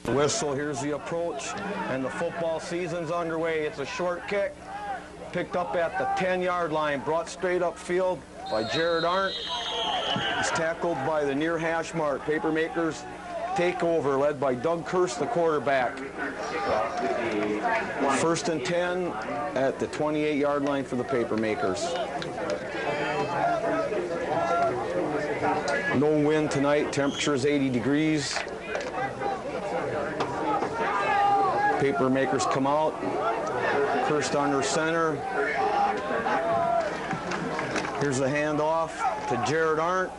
Whistle, here's the approach, and the football season's underway. It's a short kick, picked up at the 10-yard line, brought straight upfield by Jared Arndt. He's tackled by the near hash mark. Papermakers take over, led by Doug Kirst, the quarterback. 1st and 10 at the 28-yard line for the Papermakers. No wind tonight, temperature is 80 degrees. Papermakers come out, Kirst under center. Here's the handoff to Jared Arndt.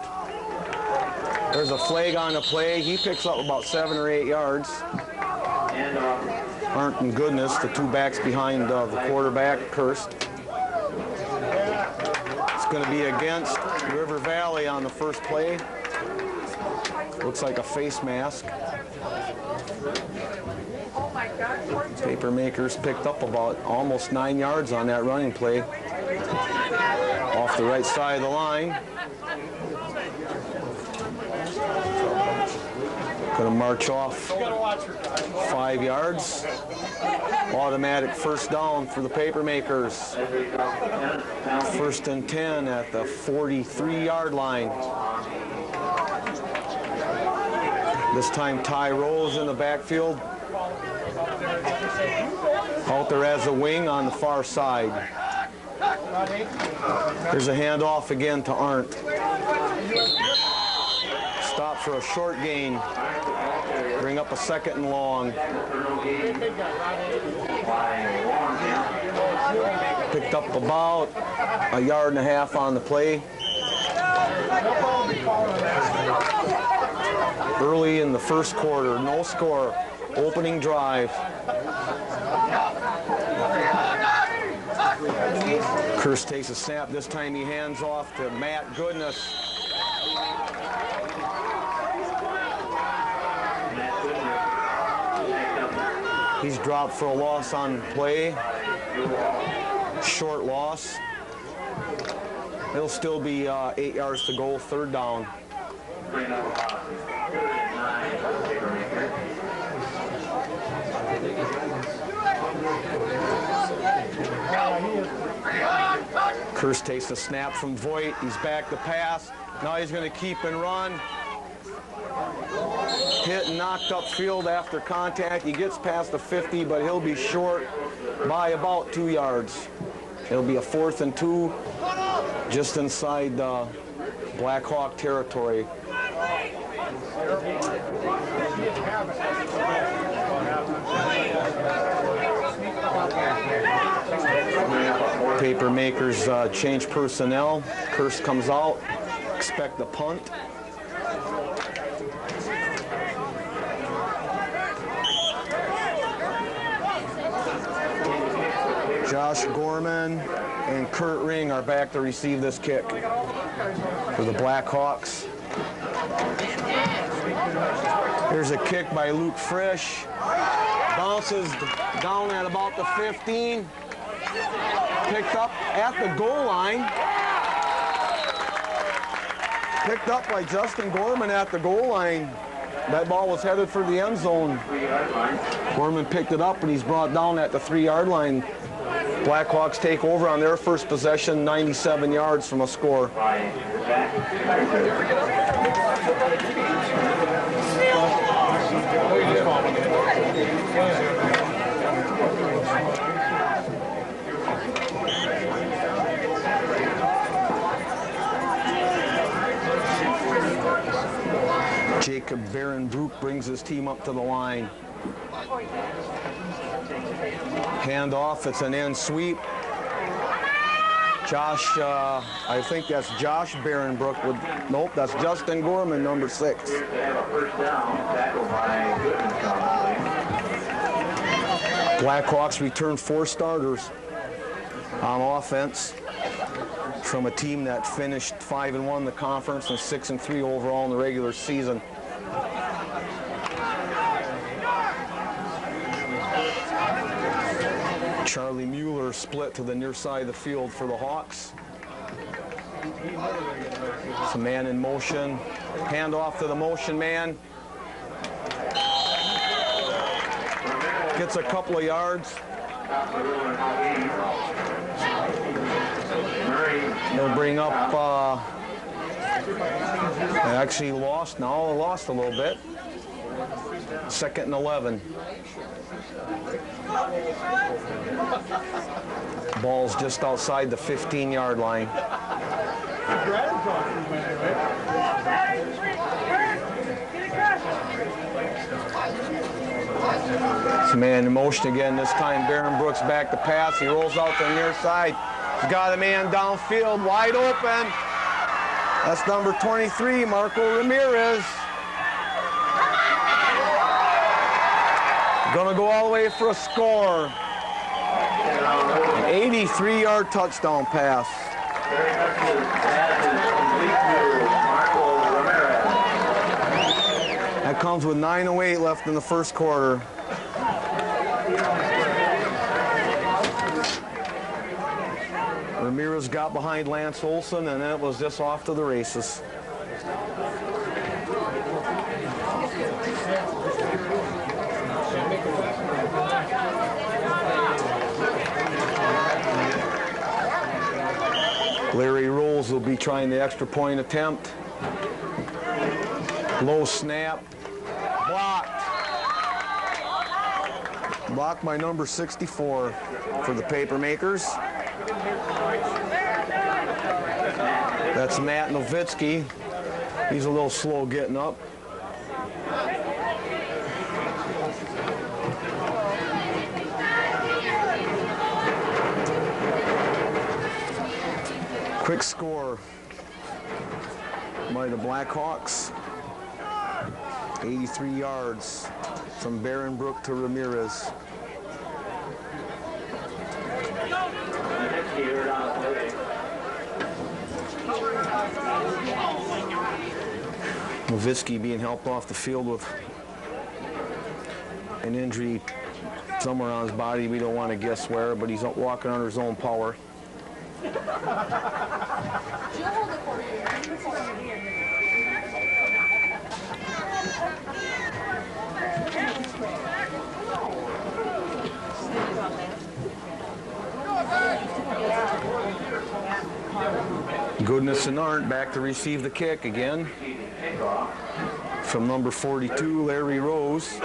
There's a flag on the play. He picks up about 7 or 8 yards. Arndt and Goodness, the two backs behind the quarterback, Kirst. It's going to be against River Valley on the first play. Looks like a face mask. Papermakers picked up about almost 9 yards on that running play. Off the right side of the line. Going to march off 5 yards. Automatic first down for the Papermakers. 1st and 10 at the 43-yard line. This time Ty Rose in the backfield. Out there as a wing on the far side. Here's a handoff again to Arndt. Stop for a short gain. Bring up a 2nd and long. Picked up about 1.5 yards on the play. Early in the first quarter, no score. Opening drive. Kirst takes a snap. This time he hands off to Matt Goodness. He's dropped for a loss on play. Short loss. It'll still be 8 yards to go, 3rd down. Kirst takes a snap from Voigt. He's back to pass. Now he's going to keep and run. Hit and knocked upfield after contact. He gets past the 50, but he'll be short by about 2 yards. It'll be a 4th and 2, just inside Black Hawk territory. Papermakers change personnel. Kirst comes out. Expect the punt. Josh Gorman and Kurt Ring are back to receive this kick for the Blackhawks. Here's a kick by Luke Frisch. Bounces down at about the 15. Picked up at the goal line. Picked up by Justin Gorman at the goal line. That ball was headed for the end zone. Gorman picked it up and he's brought down at the 3-yard line. Blackhawks take over on their first possession, 97 yards from a score. Jacob Barenbroek brings his team up to the line. Handoff, it's an end sweep. Josh, I think that's Josh Barenbroek. Nope, that's Justin Gorman, number 6. Blackhawks return 4 starters on offense from a team that finished 5-1 in the conference and 6-3 overall in the regular season. Charlie Mueller split to the near side of the field for the Hawks. It's a man in motion. Hand off to the motion man. Gets a couple of yards. They'll bring up, they actually lost a little bit. 2nd and 11. Ball's just outside the 15-yard line. It's man in motion again. This time Baron Brooks back to pass. He rolls out to the near side. He's got a man downfield, wide open. That's number 23, Marco Ramirez. Gonna go all the way for a score. An 83-yard touchdown pass. That comes with 9:08 left in the first quarter. Ramirez got behind Lance Olson, and it was just off to the races. Larry Rolls will be trying the extra point attempt. Low snap. Blocked. Blocked by number 64 for the Papermakers. That's Matt Nowitzki. He's a little slow getting up. Quick score by the Blackhawks. 83 yards from Baron Brook to Ramirez. Nowitzki being helped off the field with an injury somewhere on his body. We don't want to guess where, but he's walking under his own power. Goodness and Arndt back to receive the kick again from number 42, Larry Rose.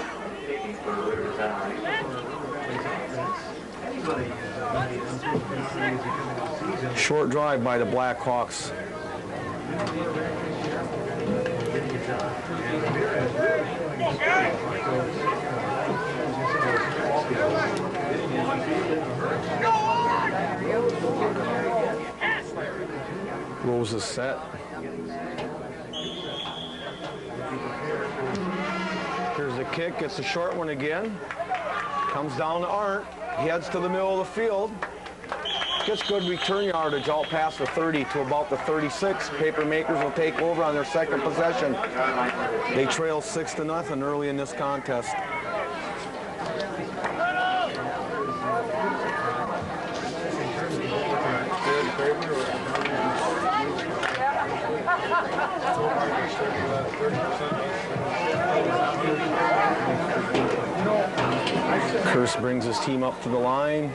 Short drive by the Blackhawks. Rose is set. Here's the kick. It's a short one again. Comes down to Arndt. He heads to the middle of the field. Gets good return yardage out past the 30 to about the 36. Papermakers will take over on their second possession. They trail 6-0 early in this contest. Curse brings his team up to the line.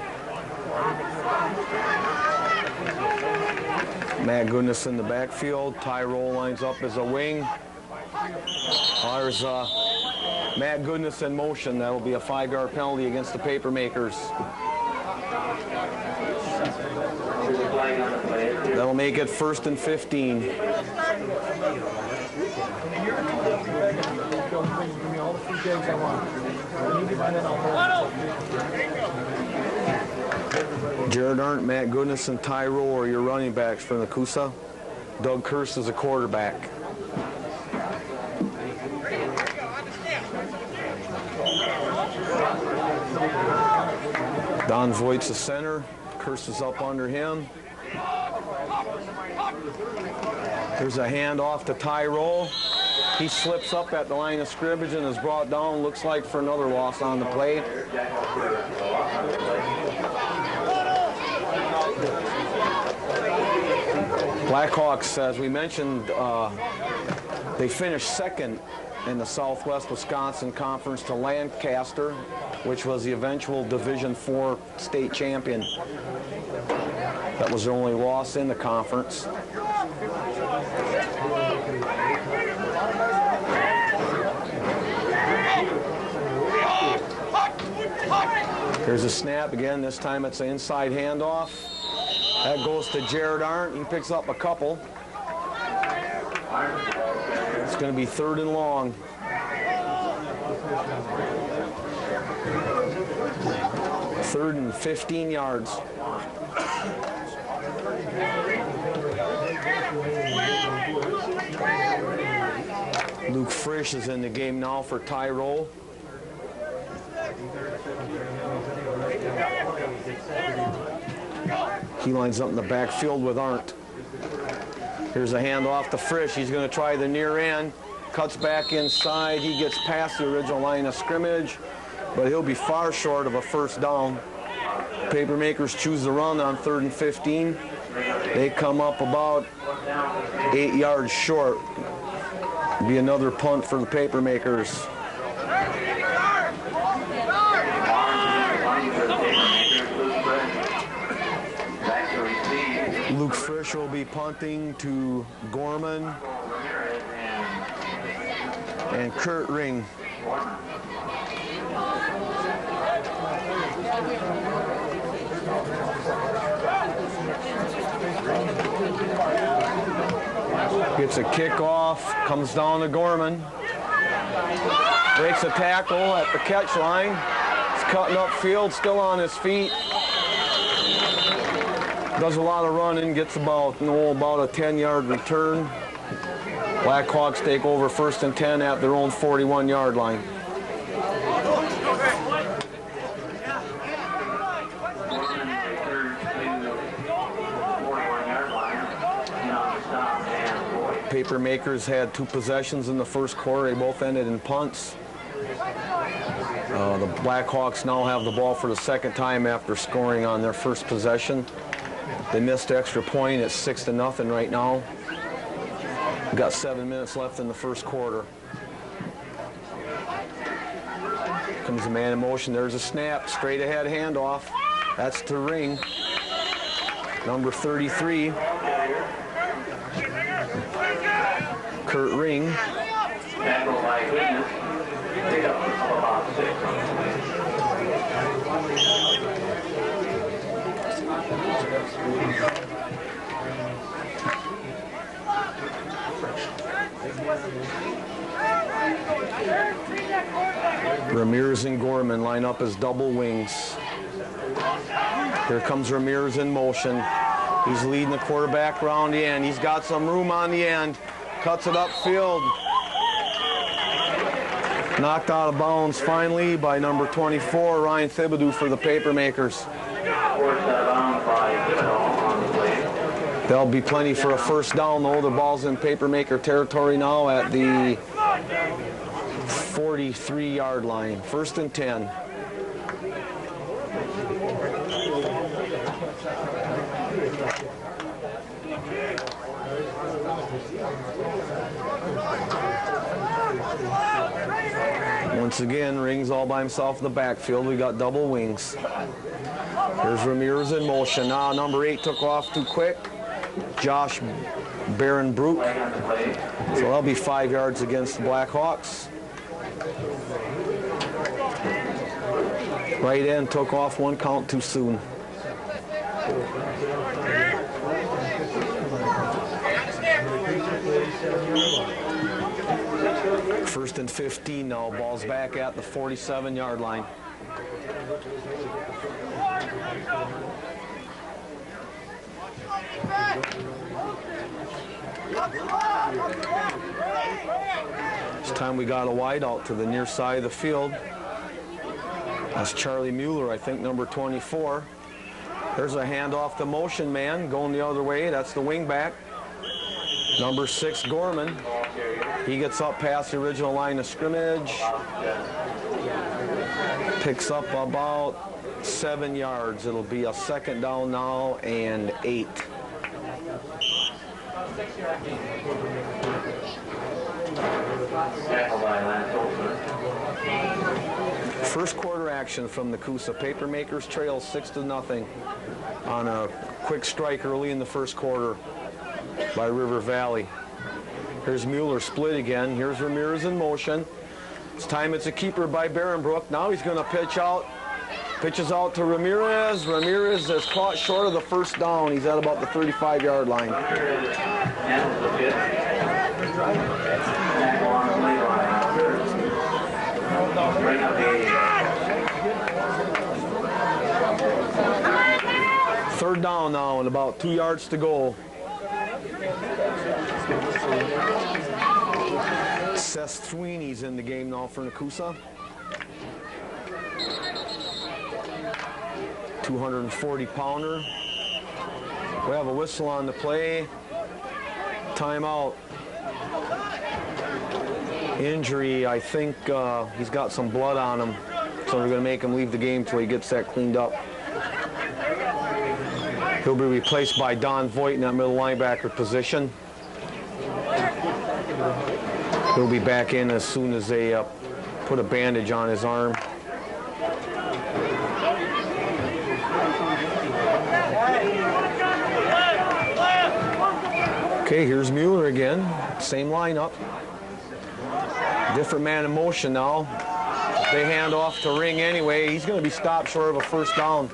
Matt Goodness in the backfield. Tyrell lines up as a wing. There's Matt Goodness in motion. That'll be a 5-yard penalty against the Papermakers. That'll make it 1st and 15. Jared Arndt, Matt Goodness, and Tyrell are your running backs for Nekoosa. Doug Curse is a quarterback. Don Voigt's the center. Curse is up under him. There's a handoff to Tyrell. He slips up at the line of scrimmage and is brought down, looks like, for another loss on the play. Blackhawks, as we mentioned, they finished second in the Southwest Wisconsin Conference to Lancaster, which was the eventual Division IV state champion. That was their only loss in the conference. Here's a snap again. This time it's an inside handoff. That goes to Jared Arndt. He picks up a couple. It's going to be 3rd and long. Third and 15 yards. Luke Frisch is in the game now for Tyrol. He lines up in the backfield with Arndt. Here's a handoff to Frisch. He's going to try the near end. Cuts back inside. He gets past the original line of scrimmage, but he'll be far short of a first down. Papermakers choose the run on 3rd and 15. They come up about 8 yards short. Be another punt for the Papermakers. Luke Frisch will be punting to Gorman and Kurt Ring. Gets a kickoff, comes down to Gorman. Breaks a tackle at the catch line. He's cutting upfield, still on his feet. Does a lot of running, gets about a 10-yard return. Blackhawks take over 1st and 10 at their own 41-yard line. Papermakers had 2 possessions in the first quarter. They both ended in punts. The Blackhawks now have the ball for the 2nd time after scoring on their first possession. They missed the extra point. It's 6-0 right now. We've got 7 minutes left in the first quarter. Comes a man in motion. There's a snap. Straight ahead handoff. That's to Ring. Number 33. Kurt Ring. Ramirez and Gorman line up as double wings. Here comes Ramirez in motion. He's leading the quarterback around the end. He's got some room on the end. Cuts it upfield. Knocked out of bounds finally by number 24, Ryan Thibodeau for the Papermakers. There'll be plenty for a first down, though. The ball's in Papermaker territory now at the 43-yard line. 1st and 10. Once again, Ring's all by himself in the backfield. We got double wings. Here's Ramirez in motion. Now number 8 took off too quick. Josh Barenbrook. So that'll be 5 yards against the Blackhawks. Right end took off 1 count too soon. First and 15 now. Ball's back at the 47-yard line. This time we got a wide out to the near side of the field. That's Charlie Mueller, I think, number 24. There's a handoff to motion man going the other way. That's the wing back. Number 6, Gorman. He gets up past the original line of scrimmage. Picks up about 7 yards. It'll be a 2nd down now and 8. First quarter action from Nekoosa. Papermakers trail 6-0 on a quick strike early in the first quarter by River Valley. Here's Mueller split again. Here's Ramirez in motion. This time it's a keeper by Barenbrook. Now he's going to pitch out. Pitches out to Ramirez. Ramirez is caught short of the first down. He's at about the 35-yard line. Third down now and about 2 yards to go. Seth Sweeney's in the game now for Nekoosa. 240-pounder. We have a whistle on the play. Timeout. Injury, I think he's got some blood on him, so they're going to make him leave the game till he gets that cleaned up. He'll be replaced by Don Voigt in that middle linebacker position. He'll be back in as soon as they put a bandage on his arm. Okay, here's Mueller again. Same lineup. Different man in motion now. They hand off to Ring anyway. He's going to be stopped short of a first down.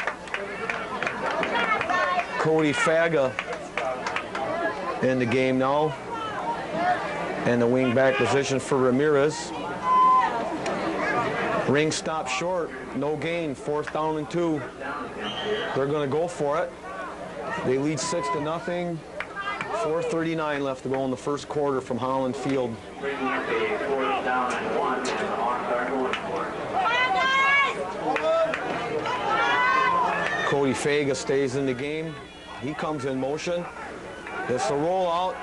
Cody Faga in the game now. And the wing back position for Ramirez. Ring stopped short. No gain. 4th down and 2. They're going to go for it. They lead 6-0. 4:39 left to go in the first quarter from Holland Field. Cody Faga stays in the game. He comes in motion. It's a rollout.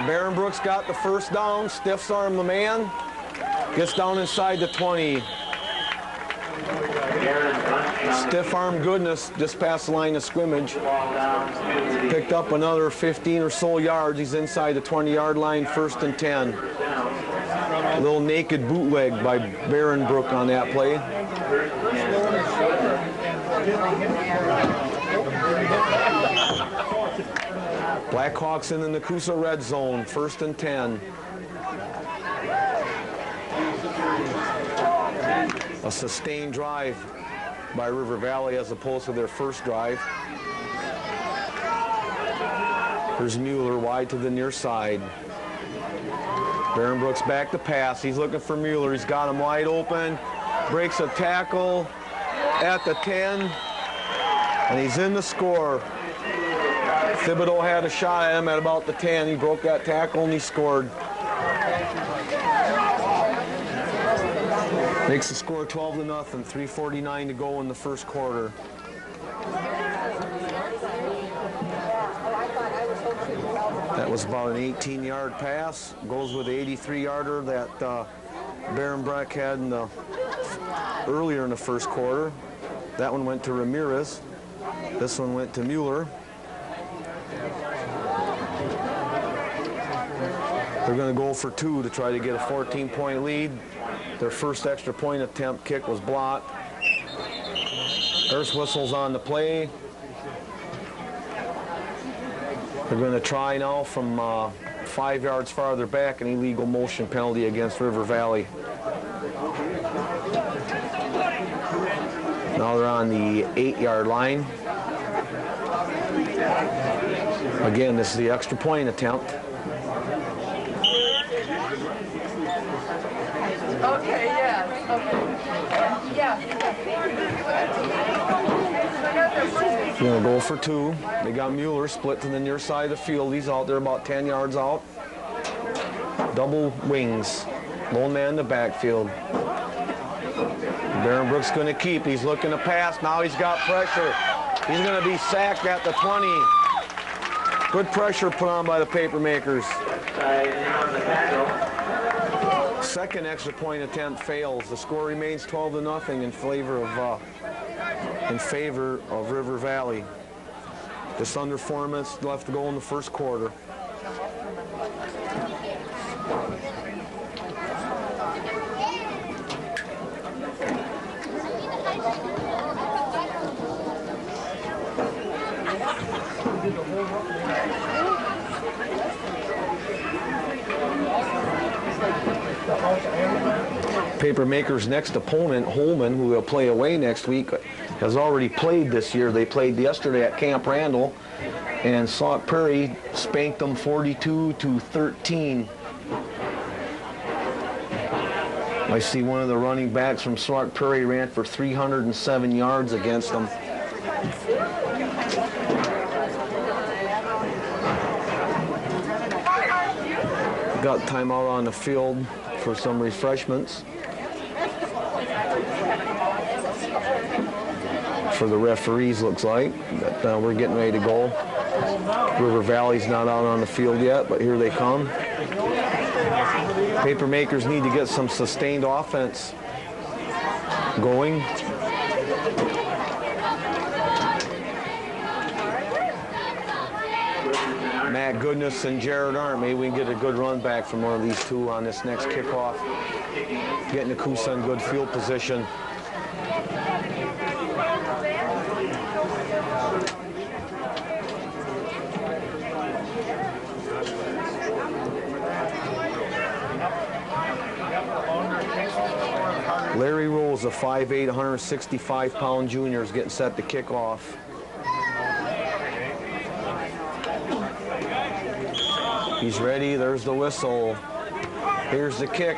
Barenbrook's got the first down. Stiffs arm the man. Gets down inside the 20. Stiff arm goodness just past the line of scrimmage. Picked up another 15 or so yards. He's inside the 20-yard line, 1st and 10. A little naked bootleg by Barenbrook on that play. Blackhawks in the Nekoosa red zone, 1st and 10. A sustained drive by River Valley as opposed to their first drive. Here's Mueller wide to the near side. Barenbrook's back to pass. He's looking for Mueller. He's got him wide open. Breaks a tackle at the 10. And he's in the score. Thibodeau had a shot at him at about the 10. He broke that tackle and he scored. Makes the score 12-0, 3:49 to go in the first quarter. That was about an 18-yard pass. Goes with the 83-yarder that Barenbrook had earlier in the first quarter. That one went to Ramirez. This one went to Mueller. They're going to go for 2 to try to get a 14-point lead. Their first extra point attempt kick was blocked. There's whistles on the play. They're going to try now from 5 yards farther back, an illegal motion penalty against River Valley. Now they're on the 8-yard line. Again, this is the extra point attempt. Okay, yeah, okay. Yeah. They're going to go for 2. They got Mueller split to the near side of the field. He's out there about 10 yards out. Double wings. Lone man in the backfield. Barenbrook's going to keep. He's looking to pass. Now he's got pressure. He's going to be sacked at the 20. Good pressure put on by the Papermakers. Second extra point attempt fails. The score remains 12-0 in favor of River Valley. Just under 4 minutes left to go in the first quarter. Papermakers' next opponent, Holman, who will play away next week, has already played this year. They played yesterday at Camp Randall, and Sauk Prairie spanked them 42-13. I see one of the running backs from Sauk Prairie ran for 307 yards against them. Got timeout on the field for some refreshments for the referees, looks like. But we're getting ready to go. River Valley's not out on the field yet, but here they come. Papermakers need to get some sustained offense going. Matt Goodness and Jared Arndt. Maybe we can get a good run back from one of these two on this next kickoff. Get Nekoosa in good field position. Larry Rolls, a 5'8", 165-pound junior, is getting set to kick off. He's ready. There's the whistle. Here's the kick.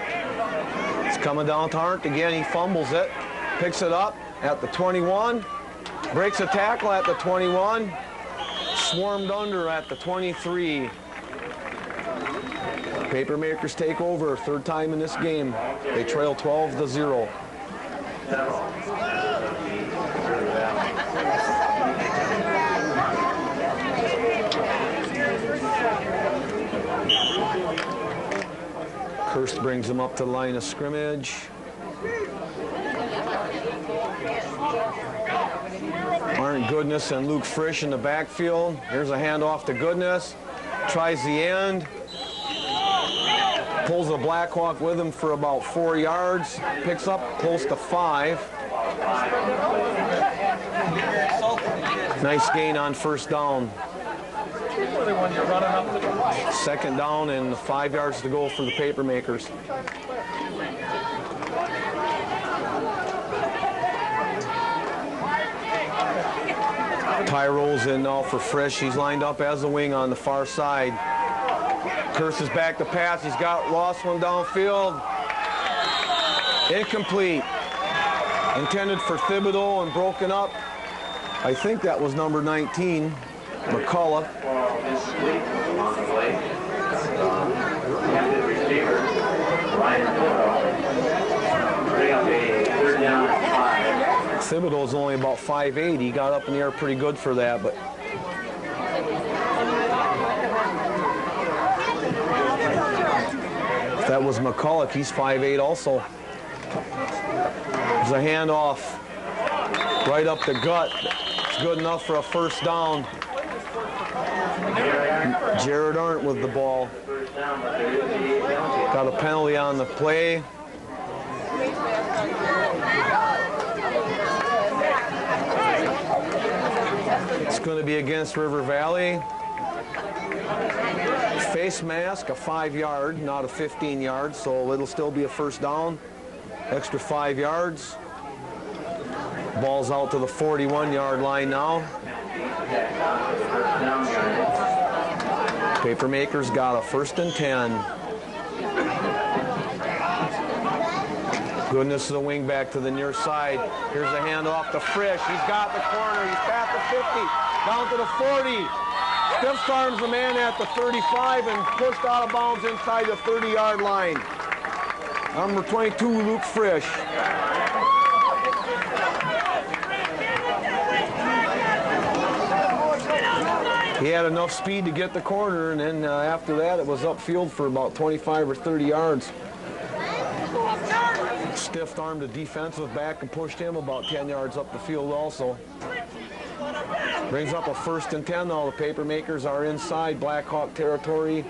It's coming down to Arndt again. He fumbles it. Picks it up at the 21. Breaks a tackle at the 21. Swarmed under at the 23. Papermakers take over, third time in this game. They trail 12-0. Kirst brings them up to the line of scrimmage. Arndt, Goodness, and Luke Frisch in the backfield. Here's a handoff to Goodness. Tries the end. Pulls a Blackhawk with him for about 4 yards. Picks up close to 5. Nice gain on first down. Second down and 5 yards to go for the Papermakers. Ty rolls in now for Frisch. He's lined up as a wing on the far side. Kirst is back to pass. He's got lost one downfield. Incomplete. Intended for Thibodeau and broken up. I think that was number 19, McCullough. Thibodeau's only about 5'8". He got up in the air pretty good for that, but that was McCullough. He's 5'8" also. There's a handoff right up the gut. It's good enough for a first down. Jared Arndt with the ball. Got a penalty on the play. It's going to be against River Valley. Face mask, a 5-yard, not a 15-yard, so it'll still be a first down. Extra 5 yards. Ball's out to the 41-yard line now. Papermakers got a 1st and 10. Goodness is a wing back to the near side. Here's a handoff to Frisch. He's got the corner. He's past the 50, down to the 40. Stiff arms the man at the 35 and pushed out of bounds inside the 30-yard line. Number 22, Luke Frisch. He had enough speed to get the corner, and then after that, it was upfield for about 25 or 30 yards. Stiff-armed the defensive back and pushed him about 10 yards up the field also. Brings up a 1st and 10 now. The Papermakers are inside Blackhawk territory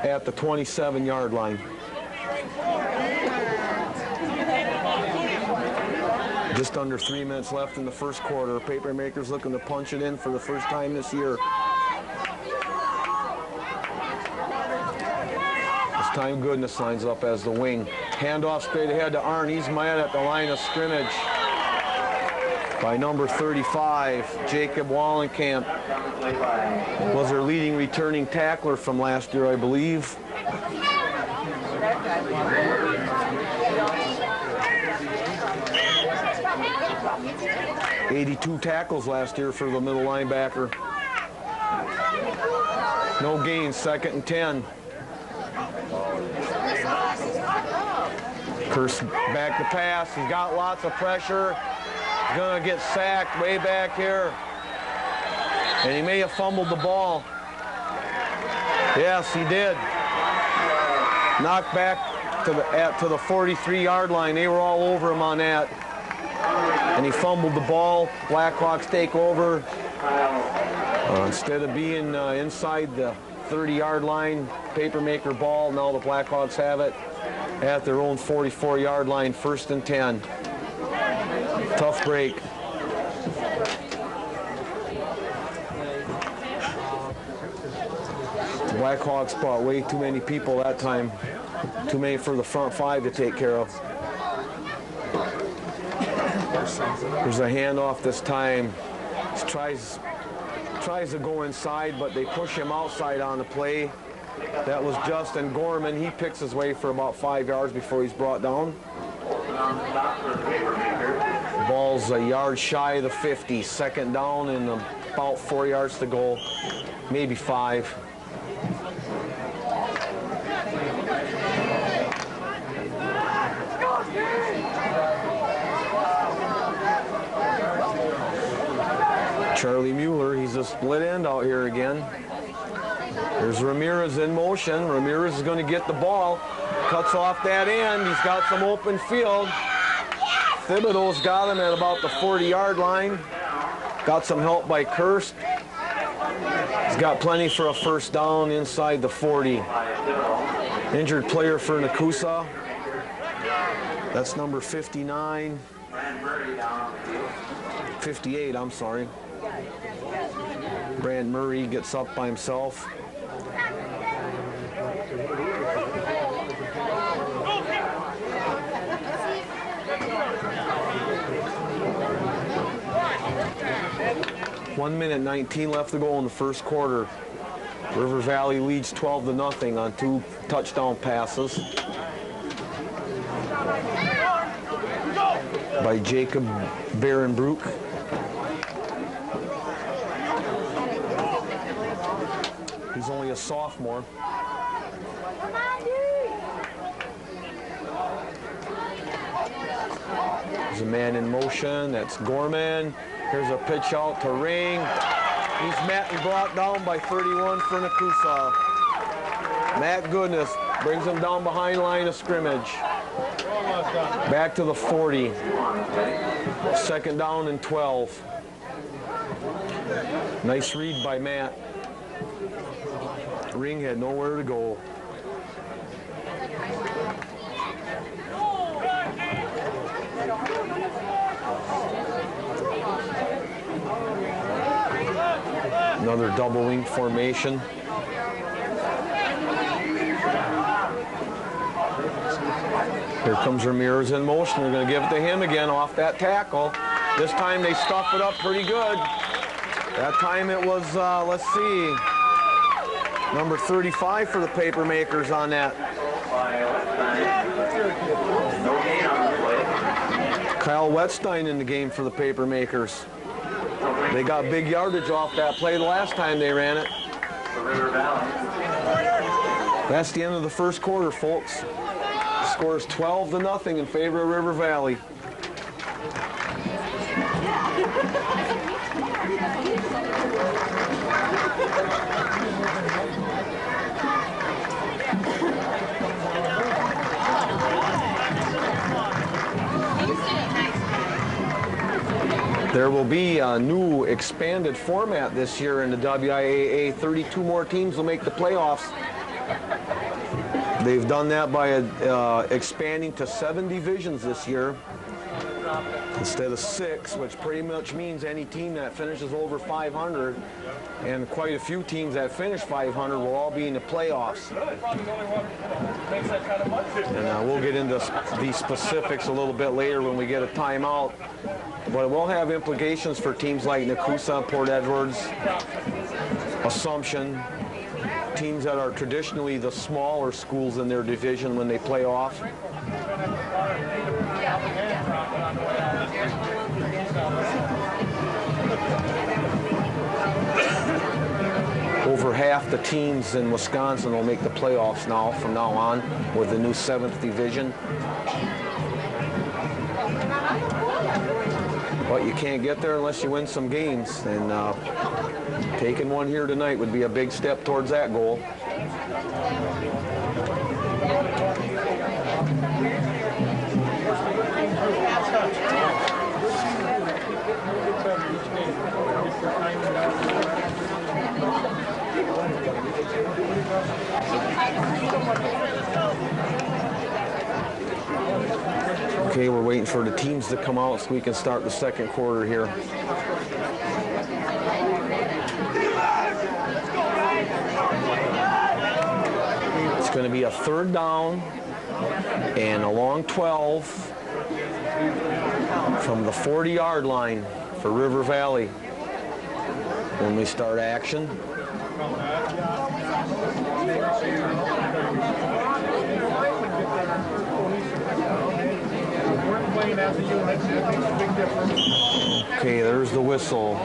at the 27-yard line. Just under 3 minutes left in the first quarter. Papermakers looking to punch it in for the first time this year. It's time Goodness lines up as the wing. Handoff straight ahead to Arndt. He's mad at the line of scrimmage by number 35, Jacob Wallenkamp. Was their leading returning tackler from last year, I believe. '82 tackles last year for the middle linebacker. No gain, 2nd and 10. Curse back to pass. He's got lots of pressure. He's going to get sacked way back here. And he may have fumbled the ball. Yes, he did. Knocked back to the 43-yard line. They were all over him on that. And he fumbled the ball. Blackhawks take over. Instead of being inside the 30-yard line, Papermaker ball, now the Blackhawks have it at their own 44-yard line, 1st and 10. Tough break. The Blackhawks brought way too many people that time. Too many for the front 5 to take care of. There's a handoff this time. He tries to go inside, but they push him outside on the play. That was Justin Gorman. He picks his way for about 5 yards before he's brought down. The ball's a yard shy of the 50. 2nd down and about 4 yards to go, maybe 5. Charlie Mueller, he's a split end out here again. There's Ramirez in motion. Ramirez is going to get the ball. Cuts off that end. He's got some open field. Thibodeau's got him at about the 40-yard line. Got some help by Kirst. He's got plenty for a 1st down inside the 40. Injured player for Nekoosa. That's number 59. 58, I'm sorry. Brand Murray gets up by himself. One minute 19 left to go in the 1st quarter. River Valley leads 12-0 on 2 touchdown passes by Jacob Barenbrook. He's only a sophomore. There's a man in motion. That's Gorman. Here's a pitch out to Ring. He's met and brought down by 31 for Nekoosa. Matt Goodness brings him down behind line of scrimmage. Back to the 40. 2nd down and 12. Nice read by Matt. Ring had nowhere to go. Another double wing formation. Here comes Ramirez in motion. They're going to give it to him again off that tackle. This time they stuff it up pretty good. That time it was, let's see, number 35 for the Papermakers on that. Kyle Wetstein in the game for the Papermakers. They got big yardage off that play the last time they ran it. That's the end of the 1st quarter, folks. The score is 12-0 in favor of River Valley. There will be a new expanded format this year in the WIAA. 32 more teams will make the playoffs. They've done that by expanding to 7 divisions this year. instead of 6, which pretty much means any team that finishes over 500, and quite a few teams that finish 500 will all be in the playoffs. And we'll get into these specifics a little bit later when we get a timeout. But it will have implications for teams like Nekoosa, Port Edwards, Assumption, teams that are traditionally the smaller schools in their division when they play off. Over half the teams in Wisconsin will make the playoffs now, from now on, with the new 7th division. But you can't get there unless you win some games, and taking one here tonight would be a big step towards that goal. Okay, we're waiting for the teams to come out so we can start the second quarter here. It's going to be a 3rd down and a long 12 from the 40-yard line for River Valley when we start action. Okay, there's the whistle.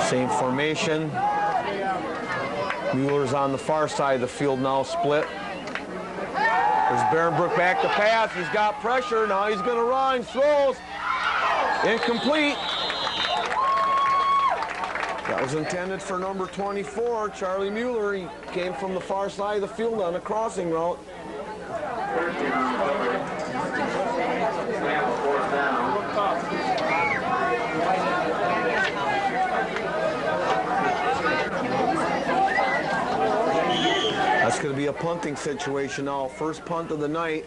Same formation. Mueller's on the far side of the field now, split. There's Behrenbrook back to pass. He's got pressure. Now he's going to run. Throws. Incomplete. That was intended for number 24, Charlie Mueller. He came from the far side of the field on a crossing route. That's going to be a punting situation now. First punt of the night.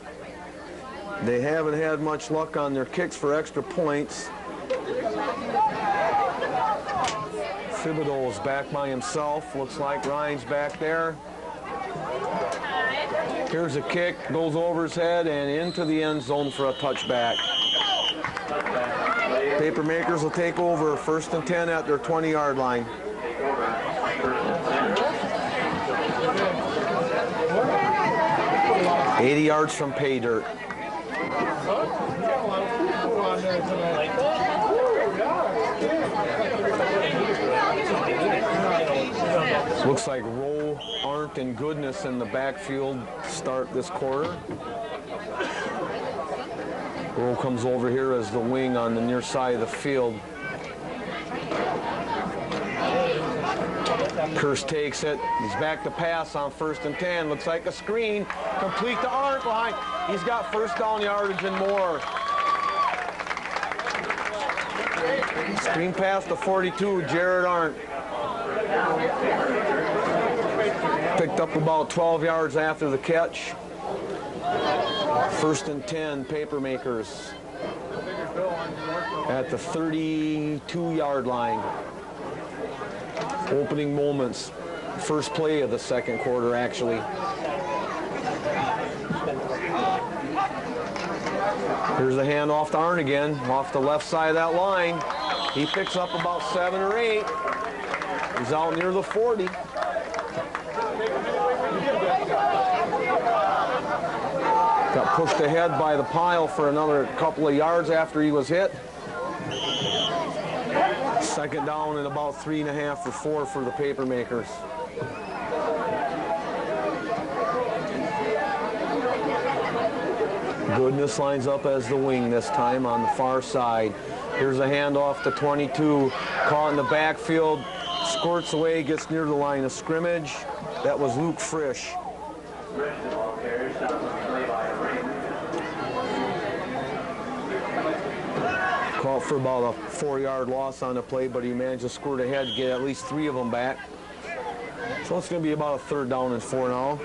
They haven't had much luck on their kicks for extra points. Thibodeau is back by himself. Looks like Ryan's back there. Here's a kick, goes over his head and into the end zone for a touchback. Papermakers will take over, 1st and 10 at their 20-yard line. $80 yards from pay dirt. Looks like Rowe, Arndt, and Goodness in the backfield start this quarter. Rowe comes over here as the wing on the near side of the field. Kearse takes it. He's back to pass on 1st and 10. Looks like a screen. Complete to Arndt behind. He's got 1st down yardage and more. Screen pass to 42, Jared Arndt. Picked up about 12 yards after the catch. 1st and 10, Papermakers at the 32-yard line. Opening moments. First play of the second quarter, actually. Here's the handoff to Arndt again, off the left side of that line. He picks up about 7 or 8. He's out near the 40. Got pushed ahead by the pile for another couple of yards after he was hit. 2nd down and about 3.5 or 4 for the Papermakers. Goodness lines up as the wing this time on the far side. Here's a handoff to 22. Caught in the backfield. Squirts away, gets near the line of scrimmage. That was Luke Frisch. Caught for about a 4-yard loss on the play, but he managed to squirt ahead to get at least 3 of them back. So it's going to be about a 3rd down and 4 now.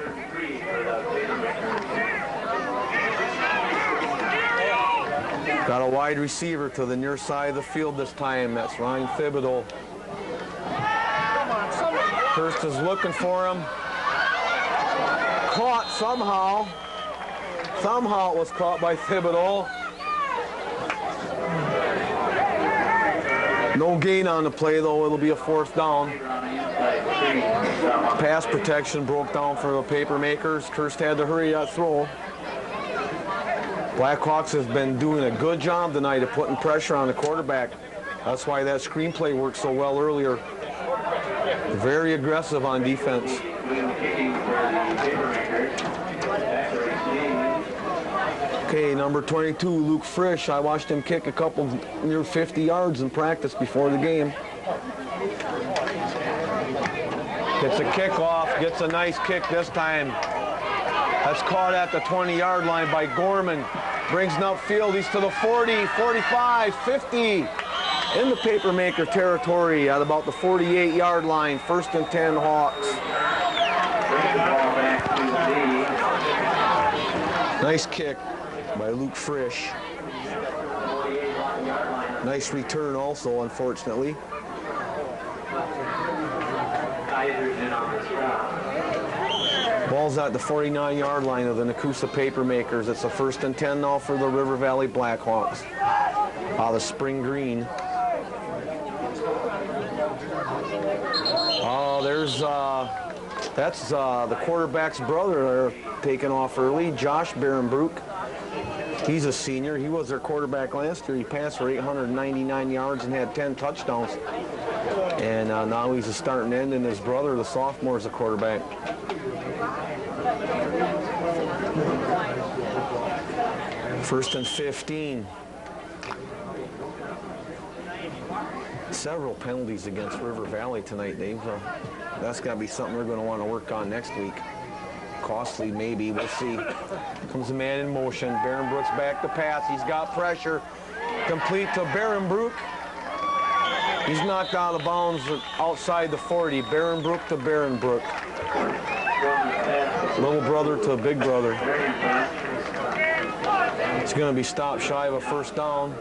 Got a wide receiver to the near side of the field this time. That's Ryan Thibodeau. Hurst is looking for him. Caught somehow. Somehow it was caught by Thibodeau. No gain on the play, though. It'll be a 4th down. Pass protection broke down for the Papermakers. Hurst had to hurry that throw. Blackhawks have been doing a good job tonight of putting pressure on the quarterback. That's why that screenplay worked so well earlier. Very aggressive on defense. Okay, number 22, Luke Frisch. I watched him kick a couple near 50 yards in practice before the game. Gets a kickoff, gets a nice kick this time. That's caught at the 20-yard line by Gorman. Brings him upfield, he's to the 40, 45, 50. In the Papermaker territory at about the 48-yard line. 1st and 10 Hawks. Nice kick by Luke Frisch. Nice return also, unfortunately. Ball's at the 49-yard line of the Nekoosa Papermakers. It's a 1st and 10 now for the River Valley Blackhawks. Out of Spring Green. Oh, that's the quarterback's brother taking off early, Josh Berenbrook. He's a senior. He was their quarterback last year. He passed for 899 yards and had 10 touchdowns. And now he's a starting end, and his brother, the sophomore, is a quarterback. First and 15. Several penalties against River Valley tonight, Dave. That's got to be something we're going to want to work on next week. Costly, maybe. We'll see. Comes a man in motion. Berenbrook's back to pass. He's got pressure. Complete to Berenbrook. He's knocked out of bounds outside the 40. Berenbrook to Berenbrook. Little brother to big brother. It's going to be stopped shy of a 1st down,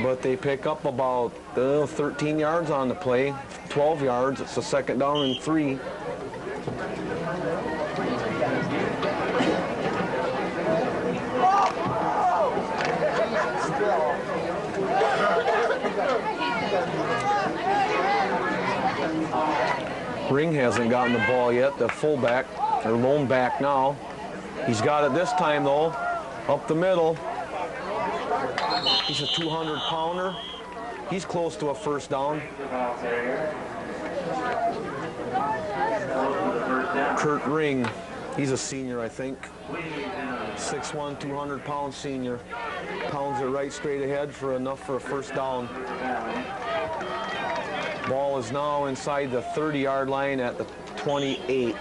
but they pick up about 13 yards on the play, 12 yards. It's a 2nd down and 3. Ring hasn't gotten the ball yet, the fullback, or lone back now. He's got it this time, though, up the middle. He's a 200-pounder. He's close to a 1st down. Kurt Ring, he's a senior, I think. 6'1", 200-pound senior. Pounds it right straight ahead for enough for a 1st down. Ball is now inside the 30-yard line at the 28.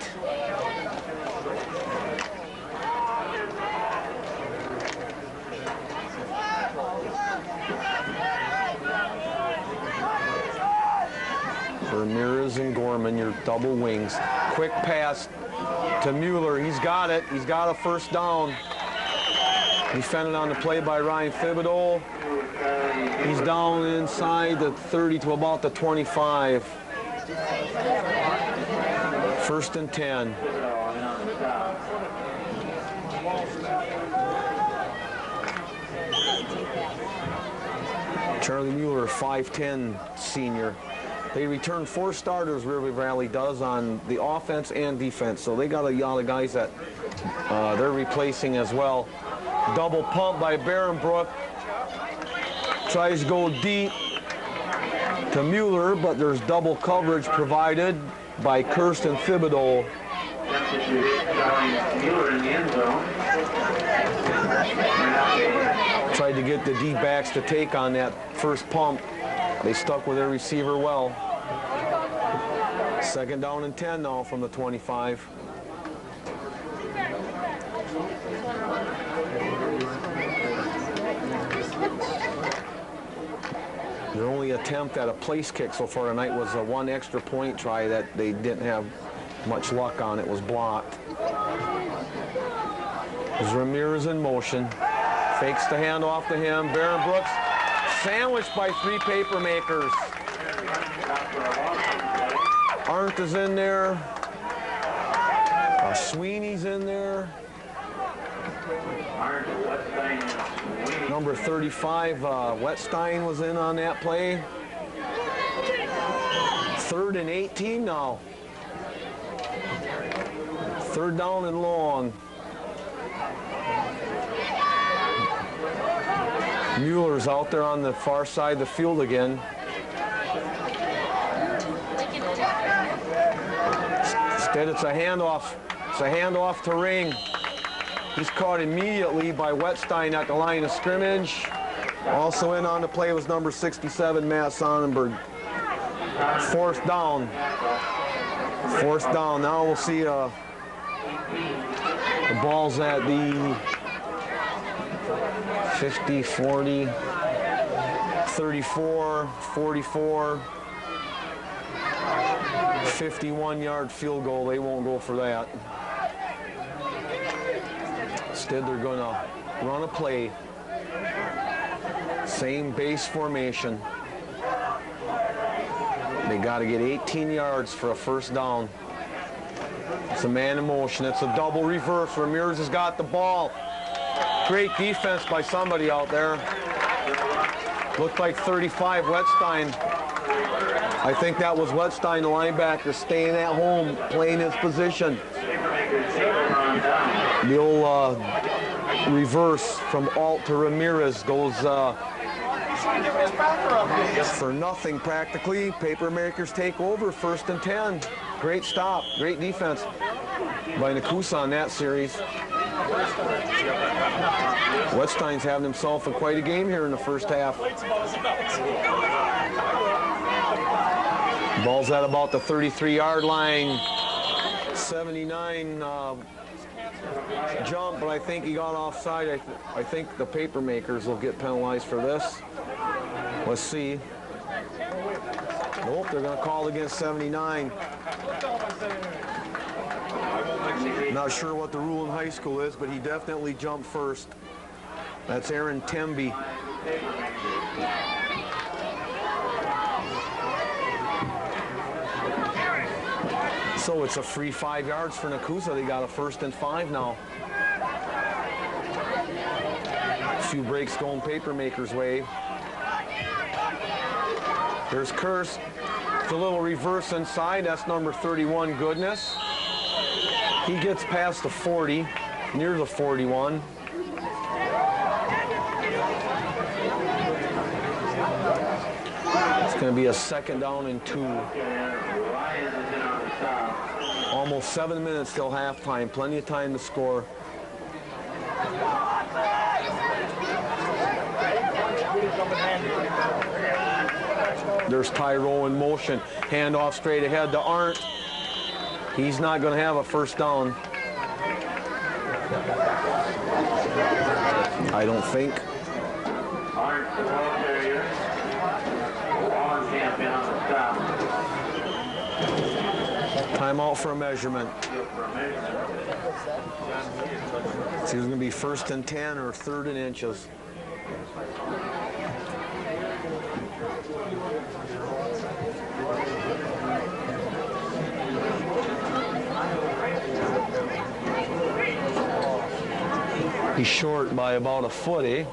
Ramirez and Gorman, your double wings. Quick pass to Mueller. He's got it. He's got a 1st down. Defended on the play by Ryan Thibodeau. He's down inside the 30 to about the 25. 1st and 10. Charlie Mueller, 5'10", senior. They return 4 starters, River Valley does, on the offense and defense. So they got a lot of guys that they're replacing as well. Double pump by Berenbrook. Tries to go deep to Mueller, but there's double coverage provided by Kirsten Thibodeau. Tried to get the D-backs to take on that first pump. They stuck with their receiver well. 2nd down and 10 now from the 25. They're only a attempt at a place kick so far tonight was a one extra point try that they didn't have much luck on. It was blocked. There's Ramirez in motion. Fakes the handoff to him. Baron Brooks sandwiched by 3 Papermakers. Arndt is in there. Sweeney's in there. Number 35, Wetstein was in on that play. 3rd and 18 now. 3rd down and long. Mueller's out there on the far side of the field again. Instead, it's a handoff. It's a handoff to Ring. He's caught immediately by Wetstein at the line of scrimmage. Also in on the play was number 67, Matt Sonnenberg. 4th down. 4th down. Now we'll see the ball's at the 50, 40, 34, 44, 51-yard field goal. They won't go for that. Instead, they're going to run a play. Same base formation. They got to get 18 yards for a 1st down. It's a man in motion. It's a double reverse. Ramirez has got the ball. Great defense by somebody out there. Looked like 35, Wetstein. I think that was Wetstein, the linebacker, staying at home, playing his position. The old reverse from Alt to Ramirez goes for nothing practically. Papermakers take over, 1st and 10. Great stop, great defense by Nekoosa on that series. Wetstein's having himself quite a game here in the 1st half. Ball's at about the 33-yard line. 79 jump, but I think he got offside. I think the Papermakers will get penalized for this. Let's see. Nope, they're going to call against 79. Not sure what the rule in high school is, but he definitely jumped first. That's Aaron Temby. So it's a free 5 yards for Nekoosa. They got a 1st and 5 now. A few breaks going Papermakers' way. There's Curse. It's a little reverse inside. That's number 31, Goodness. He gets past the 40, near the 41. It's going to be a 2nd down and 2. Almost 7 minutes till halftime. Plenty of time to score. There's Tyro in motion. Handoff straight ahead to Arndt. He's not going to have a 1st down. I don't think. Timeout for a measurement. It's either going to be 1st and 10 or 3rd and inches. He's short by about a foot, eh?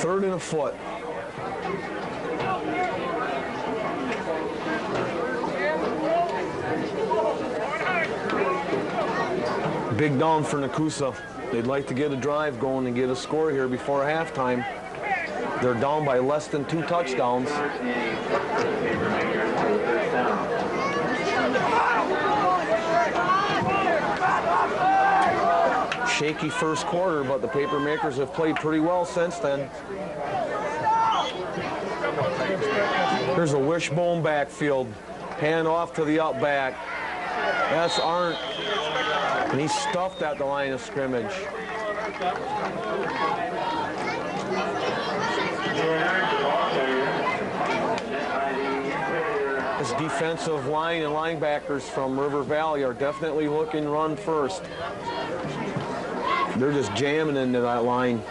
3rd and a foot. Big down for Nekoosa. They'd like to get a drive going and get a score here before halftime. They're down by less than 2 touchdowns. Shaky 1st quarter, but the Papermakers have played pretty well since then. Here's a wishbone backfield. Hand off to the up back. That's Arndt. And he's stuffed at the line of scrimmage. defensive line and linebackers from River Valley are definitely looking run first. They're just jamming into that line.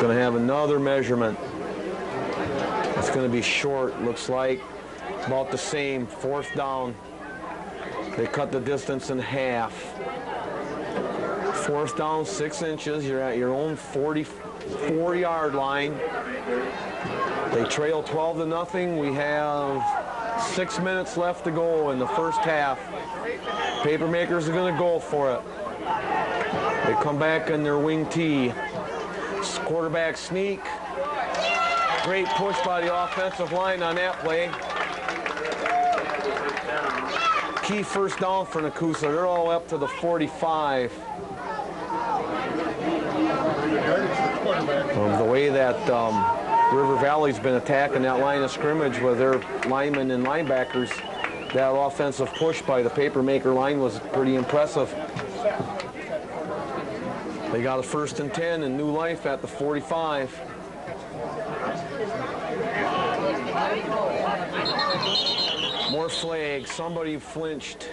Going to have another measurement. It's going to be short, looks like. About the same, 4th down. They cut the distance in half. 4th down, 6 inches. You're at your own 44-yard line. They trail 12-0. We have 6 minutes left to go in the first half. Papermakers are going to go for it. They come back in their wing tee. Quarterback sneak. Great push by the offensive line on that play. Key first down for Nekoosa. They're all up to the 45. The way that River Valley's been attacking that line of scrimmage with their linemen and linebackers, that offensive push by the Papermaker line was pretty impressive. They got a 1st and 10 and new life at the 45. More flags. Somebody flinched.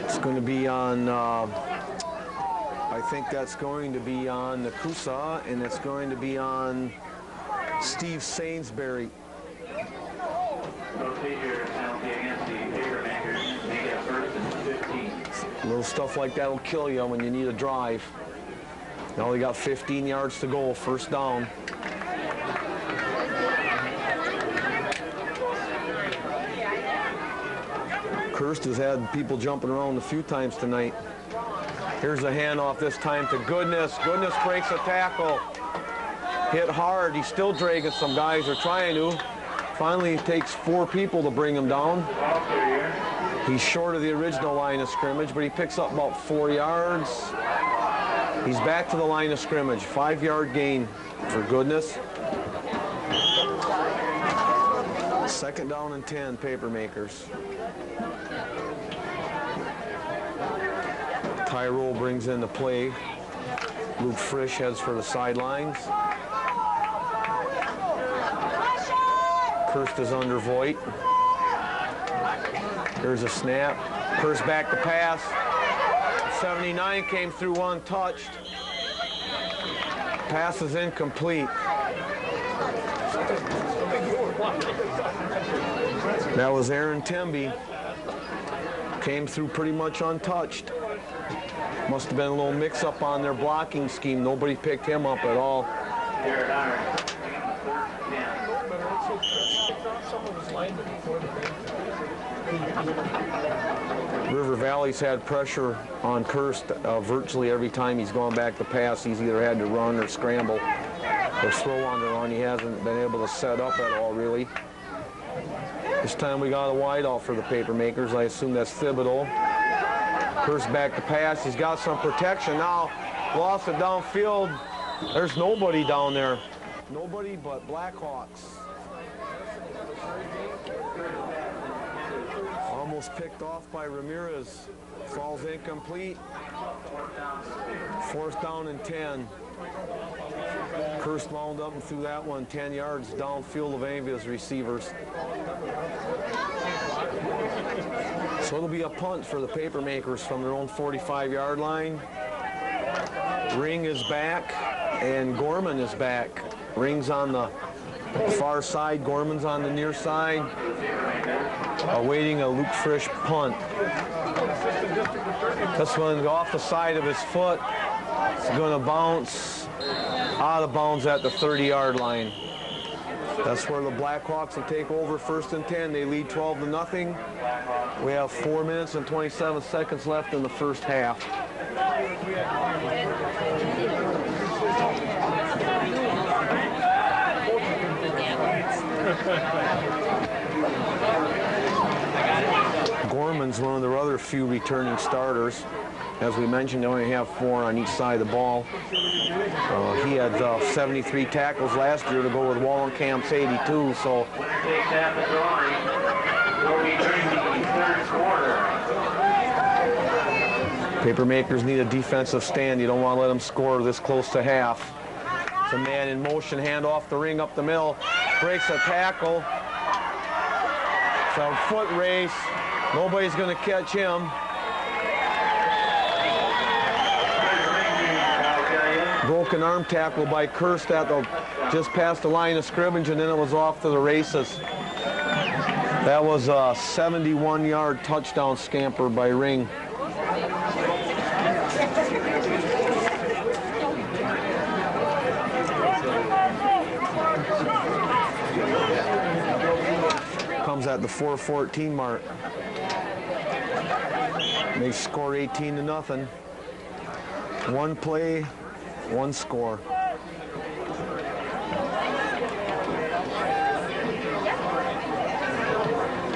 It's going to be on, I think that's going to be on Nekoosa, and it's going to be on Steve Sainsbury. Little stuff like that will kill you when you need a drive. Now they got 15 yards to go, 1st down. Kirst has had people jumping around a few times tonight. Here's a handoff this time to Goodness. Goodness breaks a tackle. Hit hard. He's still dragging some guys, or trying to. Finally, it takes 4 people to bring him down. He's short of the original line of scrimmage, but he picks up about 4 yards. He's back to the line of scrimmage. 5-yard gain for Goodness. 2nd down and 10, Papermakers. Tyrol brings in the play. Luke Frisch heads for the sidelines. Kirst is under Voigt. There's a snap. Kirst back to pass. 79 came through untouched. Pass is incomplete. That was Aaron Temby. Came through pretty much untouched. Must have been a little mix-up on their blocking scheme. Nobody picked him up at all. River Valley's had pressure on Kirst virtually every time he's gone back to pass. He's either had to run or scramble or throw on the run. He hasn't been able to set up at all, really. This time we got a wideout for the Papermakers. I assume that's Thibodeau. Kirst back to pass. He's got some protection now. Lost it downfield. There's nobody down there. Nobody but Blackhawks. Almost picked off by Ramirez. Falls incomplete. 4th down and 10. Kirst wound up and threw that one 10 yards downfield of any of his receivers. So it'll be a punt for the Papermakers from their own 45-yard line. Ring is back and Gorman is back. Ring's on the far side, Gorman's on the near side. Awaiting a Luke Frisch punt. This one off the side of his foot. It's going to bounce out of bounds at the 30-yard line. That's where the Blackhawks will take over 1st and 10. They lead 12-0. We have 4 minutes and 27 seconds left in the first half. Gorman's one of their other few returning starters. As we mentioned, they only have 4 on each side of the ball. He had 73 tackles last year to go with Wallenkamp's 82, so. Papermakers need a defensive stand. You don't want to let them score this close to half. It's a man in motion, hand off the ring up the middle, breaks a tackle. It's a foot race. Nobody's going to catch him. Broken arm tackle by Kirst at the just past the line of scrimmage, and then it was off to the races. That was a 71-yard touchdown scamper by Ring. Comes at the 4:14 mark. They score 18-0. One play, one score.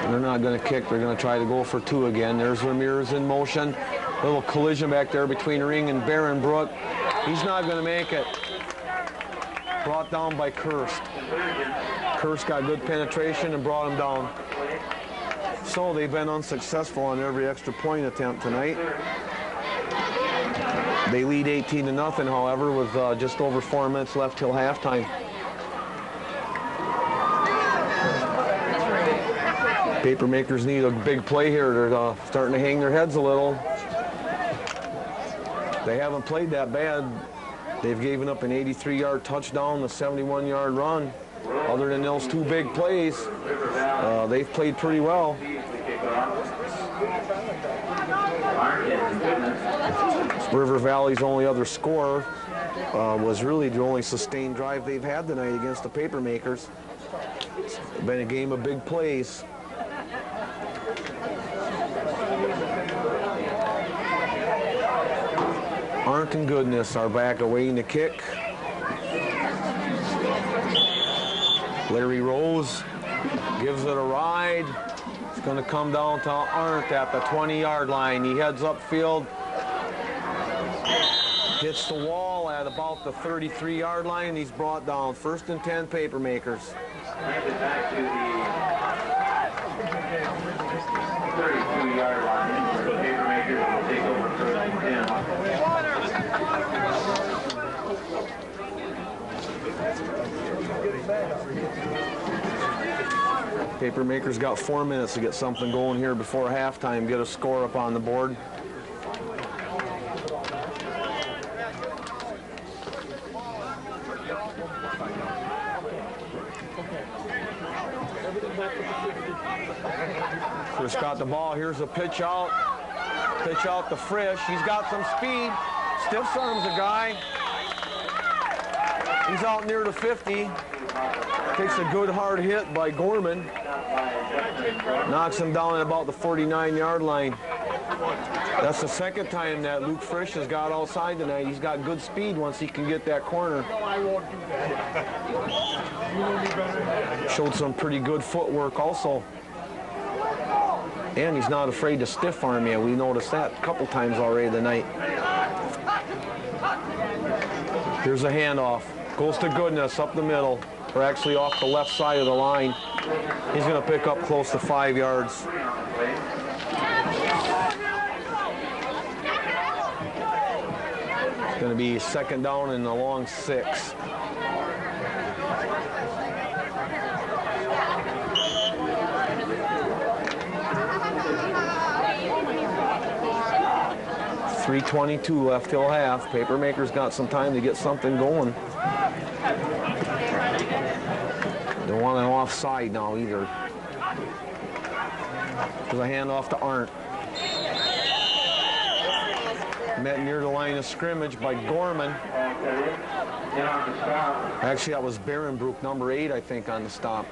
They're not going to kick. They're going to try to go for two again. There's Ramirez in motion. Little collision back there between Ring and Barronbrook. He's not going to make it. Brought down by Kirst. Kirst got good penetration and brought him down. So they've been unsuccessful on every extra point attempt tonight. They lead 18-0, however, with just over 4 minutes left till halftime. Papermakers need a big play here. They're starting to hang their heads a little. They haven't played that bad. They've given up an 83-yard touchdown, a 71-yard run. Other than those two big plays, they've played pretty well. River Valley's only other score was really the only sustained drive they've had tonight against the Papermakers. It's been a game of big plays. Arndt and Goodness are back awaiting the kick. Larry Rose gives it a ride. It's going to come down to Arndt at the 20-yard line. He heads upfield, hits the wall at about the 33-yard line, and he's brought down. 1st and 10, Papermakers. Back to the 32-yard line. The Papermakers will take over 1st and 10. Papermakers got 4 minutes to get something going here before halftime, get a score up on the board. Chris got the ball. Here's a pitch out. Pitch out to Frisch. He's got some speed. Stiffs arms a guy. He's out near the 50. Takes a good hard hit by Gorman. Knocks him down at about the 49-yard line. That's the second time that Luke Frisch has got outside tonight. He's got good speed once he can get that corner. Showed some pretty good footwork also. And he's not afraid to stiff arm you. We noticed that a couple times already tonight. Here's a handoff. Goes to Goodness up the middle. Or actually off the left side of the line. He's going to pick up close to 5 yards. It's going to be 2nd down and a long 6. .322 left till half. Papermakers got some time to get something going. Don't want an offside now either. There's a handoff to Arndt. Met near the line of scrimmage by Gorman. Actually, that was Barronbrook, number 8, I think, on the stop.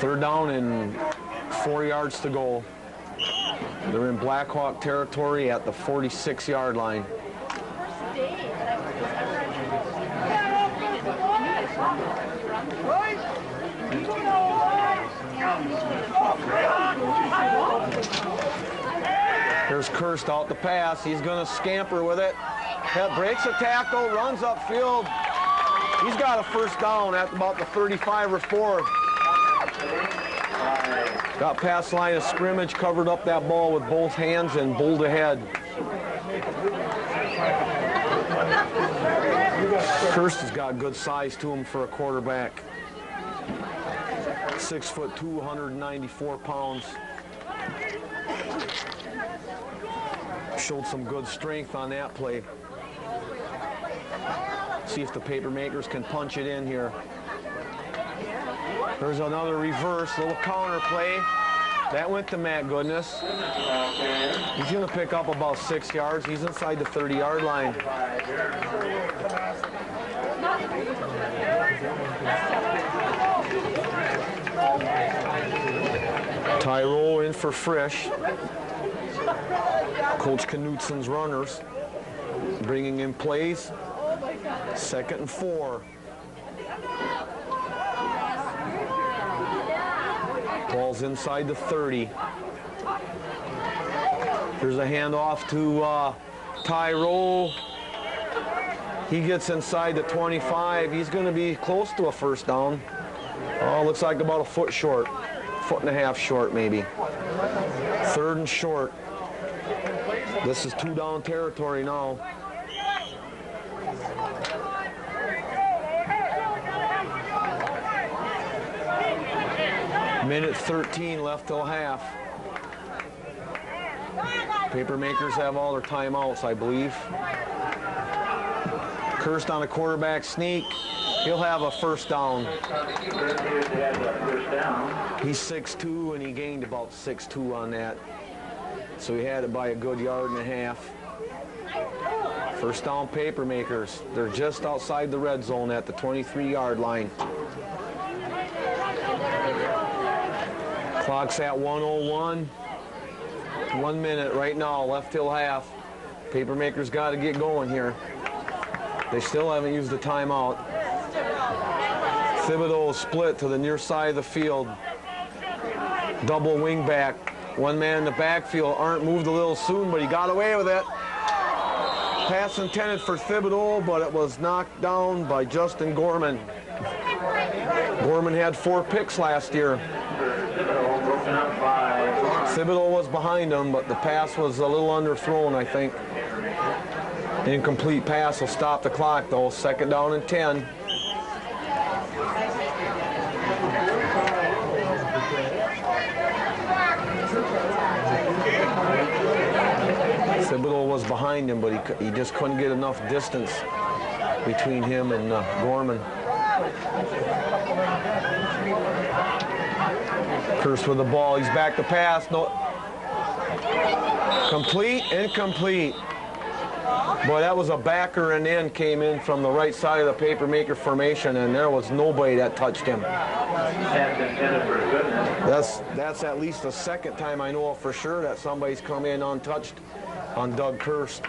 3rd down and 4 yards to go. They're in Blackhawk territory at the 46-yard line. Here's Kirst out the pass. He's going to scamper with it. Breaks a tackle, runs upfield. He's got a 1st down at about the 35 or 4. Got past line of scrimmage, covered up that ball with both hands, and bowled ahead. Kirsten's got good size to him for a quarterback. 6'2", 194 pounds. Showed some good strength on that play. See if the Papermakers can punch it in here. There's another reverse, little counter play. That went to Matt Goodness. He's going to pick up about 6 yards. He's inside the 30-yard line. Tyro in for Frisch. Coach Knutson's runners bringing in plays. 2nd and 4. Ball's inside the 30. Here's a handoff to Tyro. He gets inside the 25. He's going to be close to a first down. Oh, looks like about a foot short. 1.5 feet short, maybe. 3rd and short. This is 2 down territory now. Minute 13 left till half. Papermakers have all their timeouts, I believe. Kirst on a quarterback sneak. He'll have a first down. He's 6'2", and he gained about 6'2" on that. So he had it by a good 1.5 yards. First down, Papermakers. They're just outside the red zone at the 23-yard line. Clock's at 1:01. 1 minute right now, left till half. Papermakers got to get going here. They still haven't used the timeout. Thibodeau split to the near side of the field. Double wing back. One man in the backfield. Arndt moved a little soon, but he got away with it. Pass intended for Thibodeau, but it was knocked down by Justin Gorman. Gorman had 4 picks last year. Thibodeau was behind him, but the pass was a little underthrown, I think. Incomplete pass will stop the clock, though. 2nd down and 10. Thibodeau was behind him, but he just couldn't get enough distance between him and Gorman. Kirst with the ball. He's back to pass. No. Complete, incomplete. Boy, that was a backer and end came in from the right side of the Papermaker formation, and there was nobody that touched him. That's at least the 2nd time I know of for sure that somebody's come in untouched on Doug Kirst.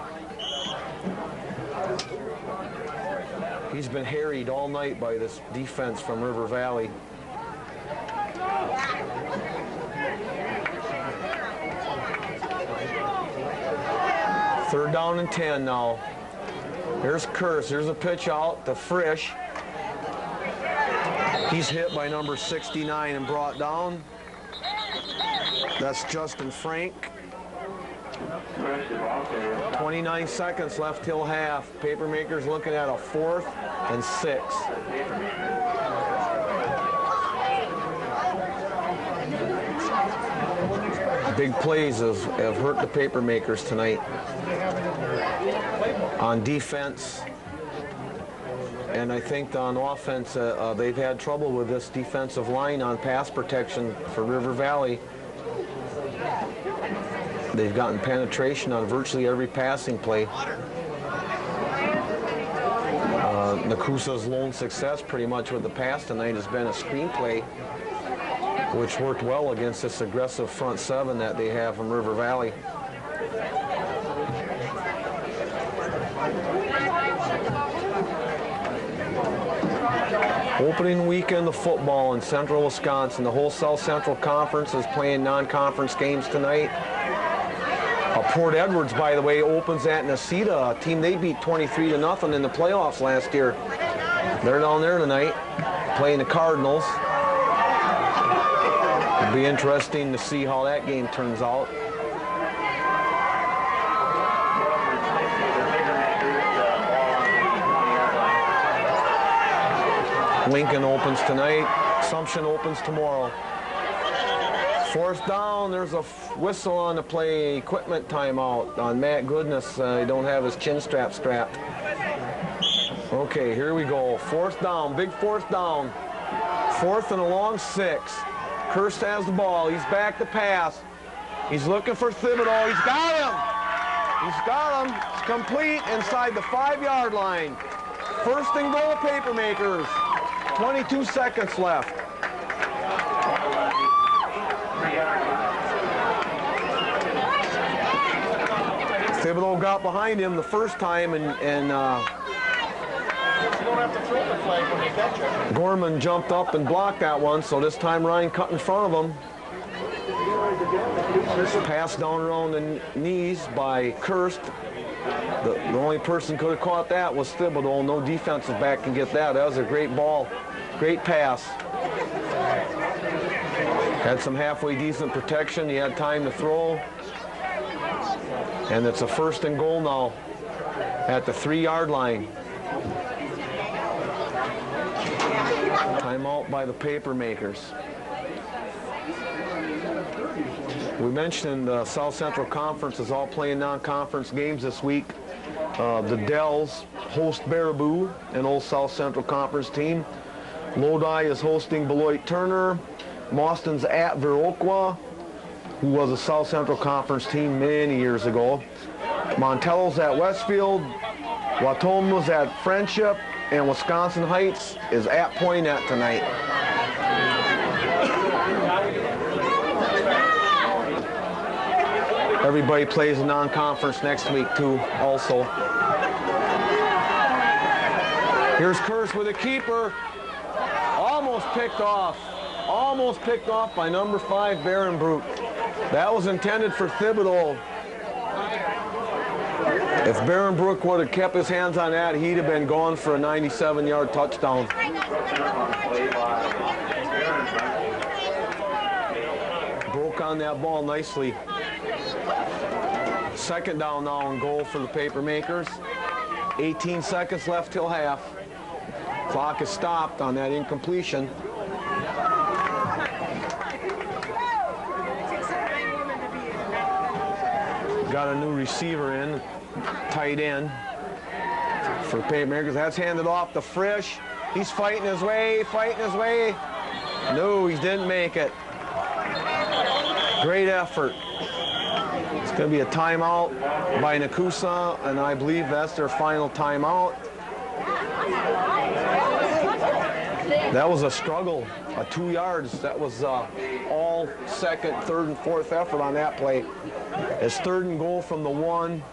He's been harried all night by this defense from River Valley. Third down and 10 now. Here's Kirst. Here's a pitch out to Frisch. He's hit by number 69 and brought down. That's Justin Frank. 29 seconds left till half. Papermakers looking at a 4th and 6. Big plays have hurt the Papermakers tonight. On defense, and I think on offense, they've had trouble with this defensive line on pass protection for River Valley. They've gotten penetration on virtually every passing play. Nekoosa's lone success pretty much with the pass tonight has been a screenplay, which worked well against this aggressive front 7 that they have from River Valley. Opening weekend of football in central Wisconsin. The whole South Central Conference is playing non-conference games tonight. Port Edwards, by the way, opens at Nesita, a team they beat 23-0 in the playoffs last year. They're down there tonight playing the Cardinals. Be interesting to see how that game turns out. Lincoln opens tonight. Assumption opens tomorrow. Fourth down, there's a whistle on the play, equipment timeout on Matt Goodness. He don't have his chin strap strapped. Okay, here we go. Fourth down, big fourth down. 4th and a long 6. Kirst has the ball. He's back to pass. He's looking for Thibodeau. He's got him. He's got him. It's complete inside the 5-yard line. First and goal, Papermakers. 22 seconds left. Thibodeau got behind him the first time, and You don't have to throw the flag when they catch it. Gorman jumped up and blocked that one, so this time Ryan cut in front of him. Pass down around the knees by Kirst. The only person could have caught that was Thibodeau. No defensive back can get that. That was a great ball. Great pass. Had some halfway decent protection. He had time to throw. And it's a first and goal now at the 3-yard line. Timeout by the Papermakers. We mentioned the South Central Conference is all playing non-conference games this week. The Dells host Baraboo, an old South Central Conference team. Lodi is hosting Beloit Turner. Mauston's at Viroqua, who was a South Central Conference team many years ago. Montello's at Westfield. Watoma's at Friendship. And Wisconsin Heights is at Poinet tonight. Everybody plays a non-conference next week too, also. Here's Kirst with a keeper. Almost picked off. Almost picked off by number 5, Barenbrook. That was intended for Thibodeau. If Barenbrook would have kept his hands on that, he'd have been gone for a 97-yard touchdown. Broke on that ball nicely. Second down now and goal for the Papermakers. 18 seconds left till half. Clock is stopped on that incompletion. Got a new receiver in, tight end for Papermakers. That's handed off to Frisch. He's fighting his way, No, he didn't make it. Great effort. It's going to be a timeout by Nekoosa, and I believe that's their final timeout. That was a struggle, 2 yards. That was all second, third, and fourth effort on that play. It's 3rd and goal from the 1.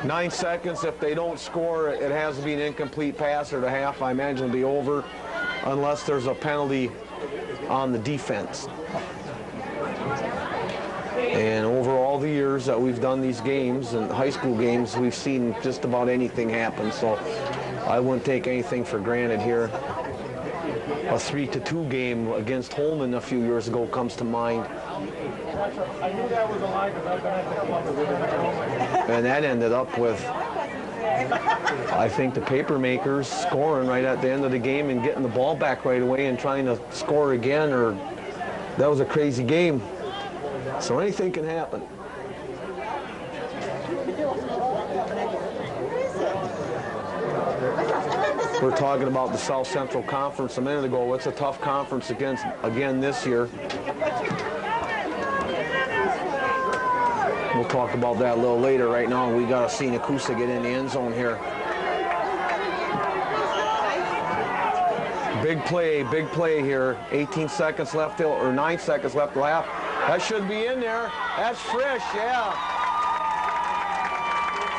9 seconds. If they don't score, it has to be an incomplete pass or the half. I imagine it'll be over unless there's a penalty on the defense. And over all the years that we've done these games and high school games, we've seen just about anything happen. So I wouldn't take anything for granted here. A 3-2 game against Holman a few years ago comes to mind. I knew that was a lie because I was going to have to come up with it. And that ended up with, I think, the Papermakers scoring right at the end of the game and getting the ball back right away and trying to score again. Or that was a crazy game. So anything can happen. We're talking about the South Central Conference a minute ago. It's a tough conference again this year. We'll talk about that a little later. Right now, we got to see Nekoosa get in the end zone here. Big play here. 18 seconds left till, or 9 seconds left till half. That should be in there. That's Frisch, yeah.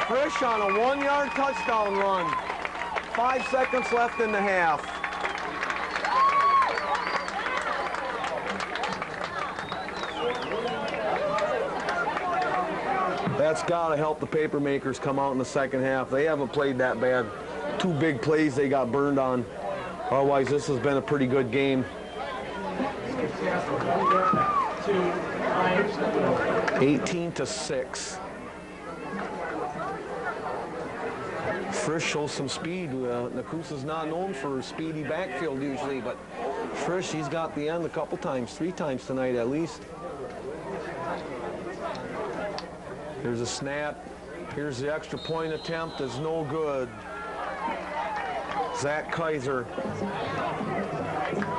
Frisch on a 1-yard touchdown run. 5 seconds left in the half. That's got to help the Papermakers come out in the second half. They haven't played that bad. 2 big plays they got burned on. Otherwise, this has been a pretty good game. 18-6. Frisch shows some speed. Nekoosa's not known for speedy backfield usually, but Frisch, he's got the end a couple times, 3 times tonight at least. Here's a snap. Here's the extra point attempt. Is no good. Zach Kaiser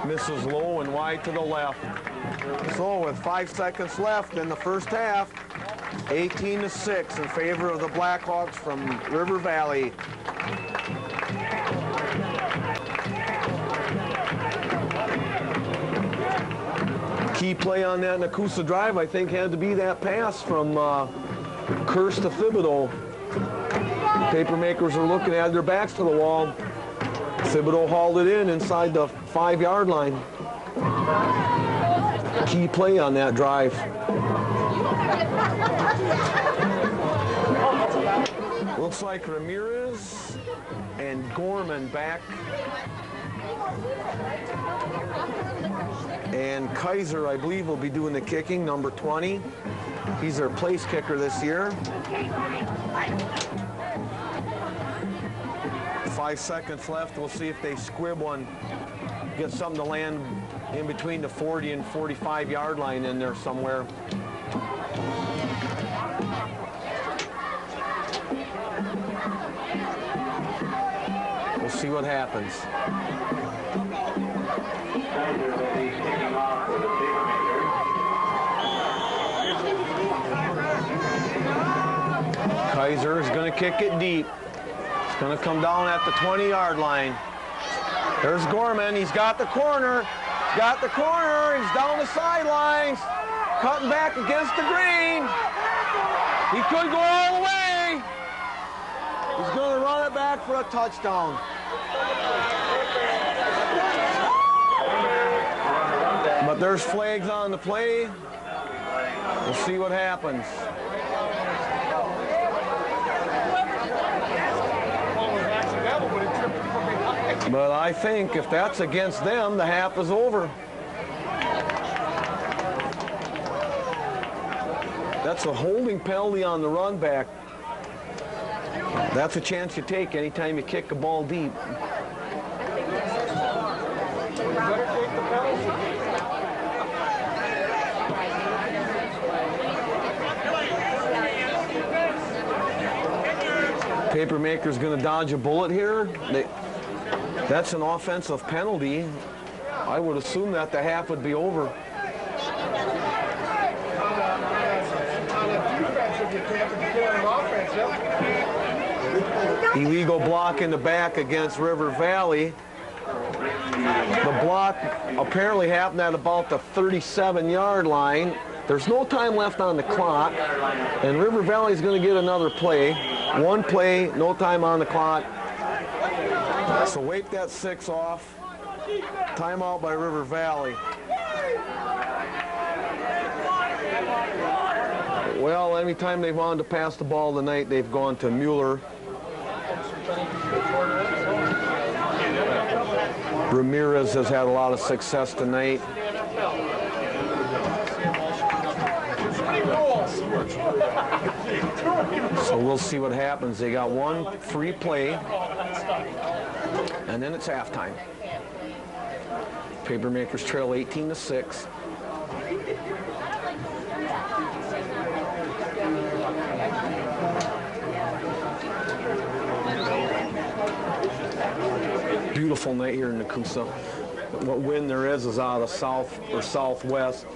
misses low and wide to the left. So with 5 seconds left in the first half, 18-6 in favor of the Blackhawks from River Valley. Key play on that Nekoosa drive, I think, had to be that pass from Kurst to Thibodeau. Papermakers are looking at their backs to the wall. Thibodeau hauled it in inside the 5-yard line. Key play on that drive. Looks like Ramirez and Gorman back. And Kaiser, I believe, will be doing the kicking, number 20. He's their place kicker this year. 5 seconds left. We'll see if they squib one. Get something to land in between the 40 and 45-yard line in there somewhere. We'll see what happens. Kaiser is going to kick it deep. It's going to come down at the 20-yard line. There's Gorman. He's got the corner. He's got the corner. He's down the sidelines. Cutting back against the green. He could go all the way. He's going to run it back for a touchdown. But there's flags on the play. We'll see what happens. But I think if that's against them, the half is over. That's a holding penalty on the run back. That's a chance you take anytime you kick a ball deep. Papermaker's going to dodge a bullet here. That's an offensive penalty. I would assume that the half would be over. Illegal block in the back against River Valley. The block apparently happened at about the 37-yard line. There's no time left on the clock, and River Valley is going to get another play. One play, no time on the clock. So wipe that 6 off. Timeout by River Valley. Well, anytime they've wanted to pass the ball tonight, they've gone to Mueller. Ramirez has had a lot of success tonight. So we'll see what happens. They got one free play, and then it's halftime. Papermakers trail 18-6. Beautiful night here in Nekoosa. What wind there is out of south or southwest,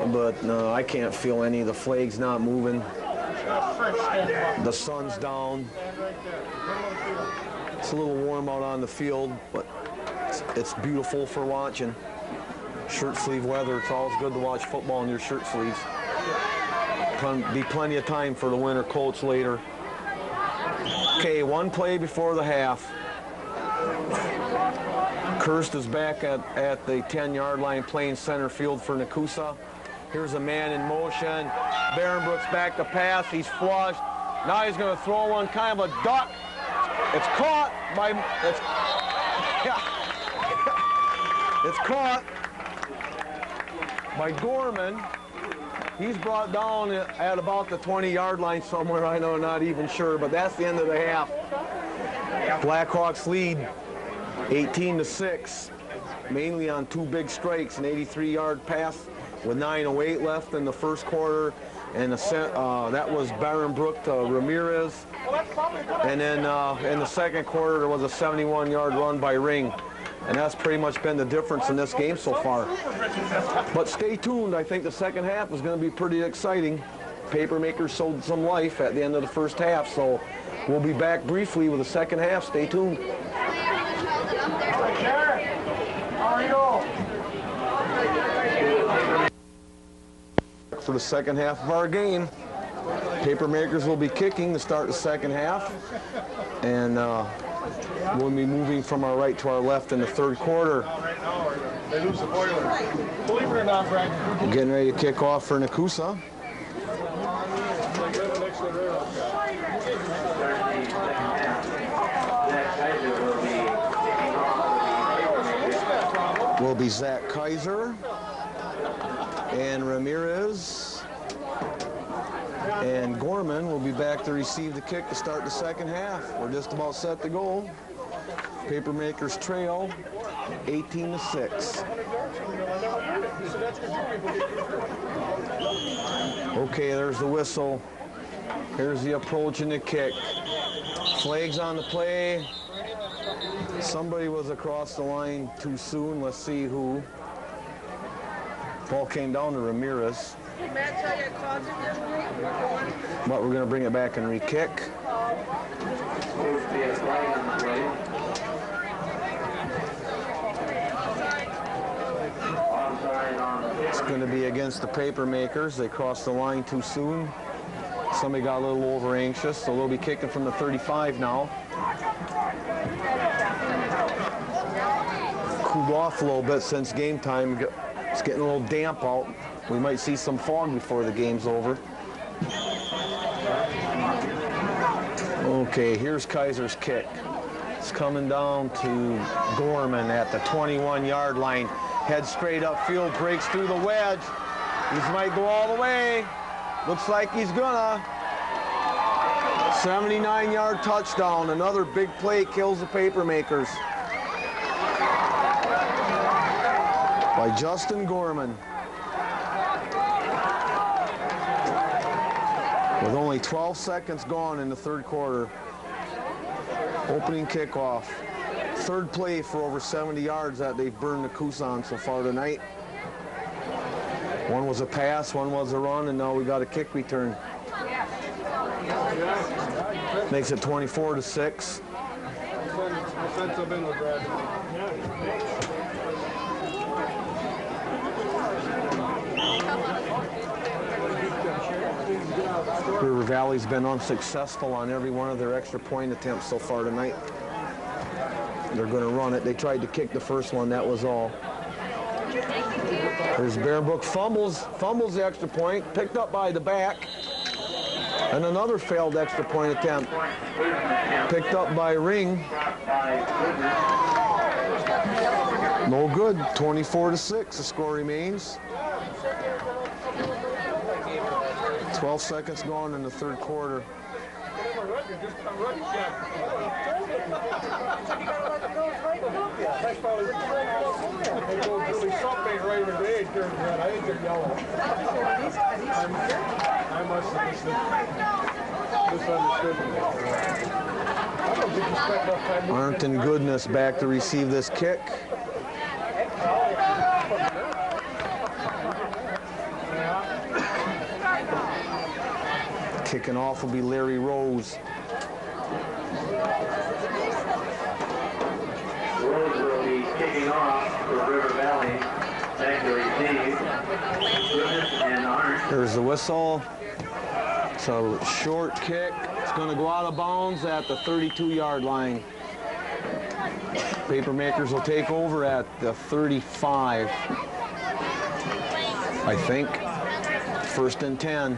but I can't feel any of the flags not moving. The sun's down. It's a little warm out on the field, but it's beautiful for watching. Shirt sleeve weather, it's always good to watch football in your shirt sleeves. Be plenty of time for the winter coats later. Okay, one play before the half. Kurst is back at the 10-yard line playing center field for Nekoosa. Here's a man in motion. Barrenbrook's back to pass. He's flushed. Now he's going to throw one, kind of a duck. It's caught by... It's caught. by Gorman. He's brought down at about the 20-yard line somewhere. I know, not even sure, but that's the end of the half. Blackhawks lead 18-6, mainly on 2 big strikes, an 83-yard pass with 9:08 left in the first quarter, and that was Baron Brook to Ramirez. And then in the second quarter, there was a 71-yard run by Ring. And that's pretty much been the difference in this game so far. But stay tuned. I think the second half is going to be pretty exciting. Papermakers showed some life at the end of the first half, so we'll be back briefly with the second half. Stay tuned. For the second half of our game, Papermakers will be kicking to start the second half, and we'll be moving from our right to our left in the third quarter. They lose the boiler. Believe it or not, Frank. Getting ready to kick off for Nekoosa. Will be Zach Kaiser and Ramirez, and Gorman will be back to receive the kick to start the second half. We're just about set to go. Papermakers trail 18-6. Okay, there's the whistle. Here's the approach and the kick. Flags on the play. Somebody was across the line too soon. Let's see who. Ball came down to Ramirez. But we're going to bring it back and re-kick. It's going to be against the Papermakers. They crossed the line too soon. Somebody got a little over anxious, so they'll be kicking from the 35 now. Cooled off a little bit since game time. It's getting a little damp out. We might see some fog before the game's over. Okay, here's Kaiser's kick. It's coming down to Gorman at the 21-yard line. Head straight upfield, breaks through the wedge. He might go all the way. Looks like he's gonna. 79-yard touchdown. Another big play kills the Papermakers. By Justin Gorman. With only 12 seconds gone in the third quarter. Opening kickoff. Third play for over 70 yards that they've burned Nekoosa on so far tonight. One was a pass, one was a run, and now we got a kick return. Makes it 24-6. River Valley's been unsuccessful on every one of their extra point attempts so far tonight. They're going to run it. They tried to kick the first one, that was all. There's Barenbrook fumbles the extra point, picked up by the back. And another failed extra point attempt, picked up by Ring. No good, 24-6, the score remains. 12 seconds gone in the third quarter. Arnton Goodness back to receive this kick. Kicking off will be Larry Rose. Rose will be kicking off for River Valley. Back to receive. Goodness and Arndt. There's the whistle. It's a short kick. It's going to go out of bounds at the 32-yard line. Papermakers will take over at the 35, I think. 1st and 10.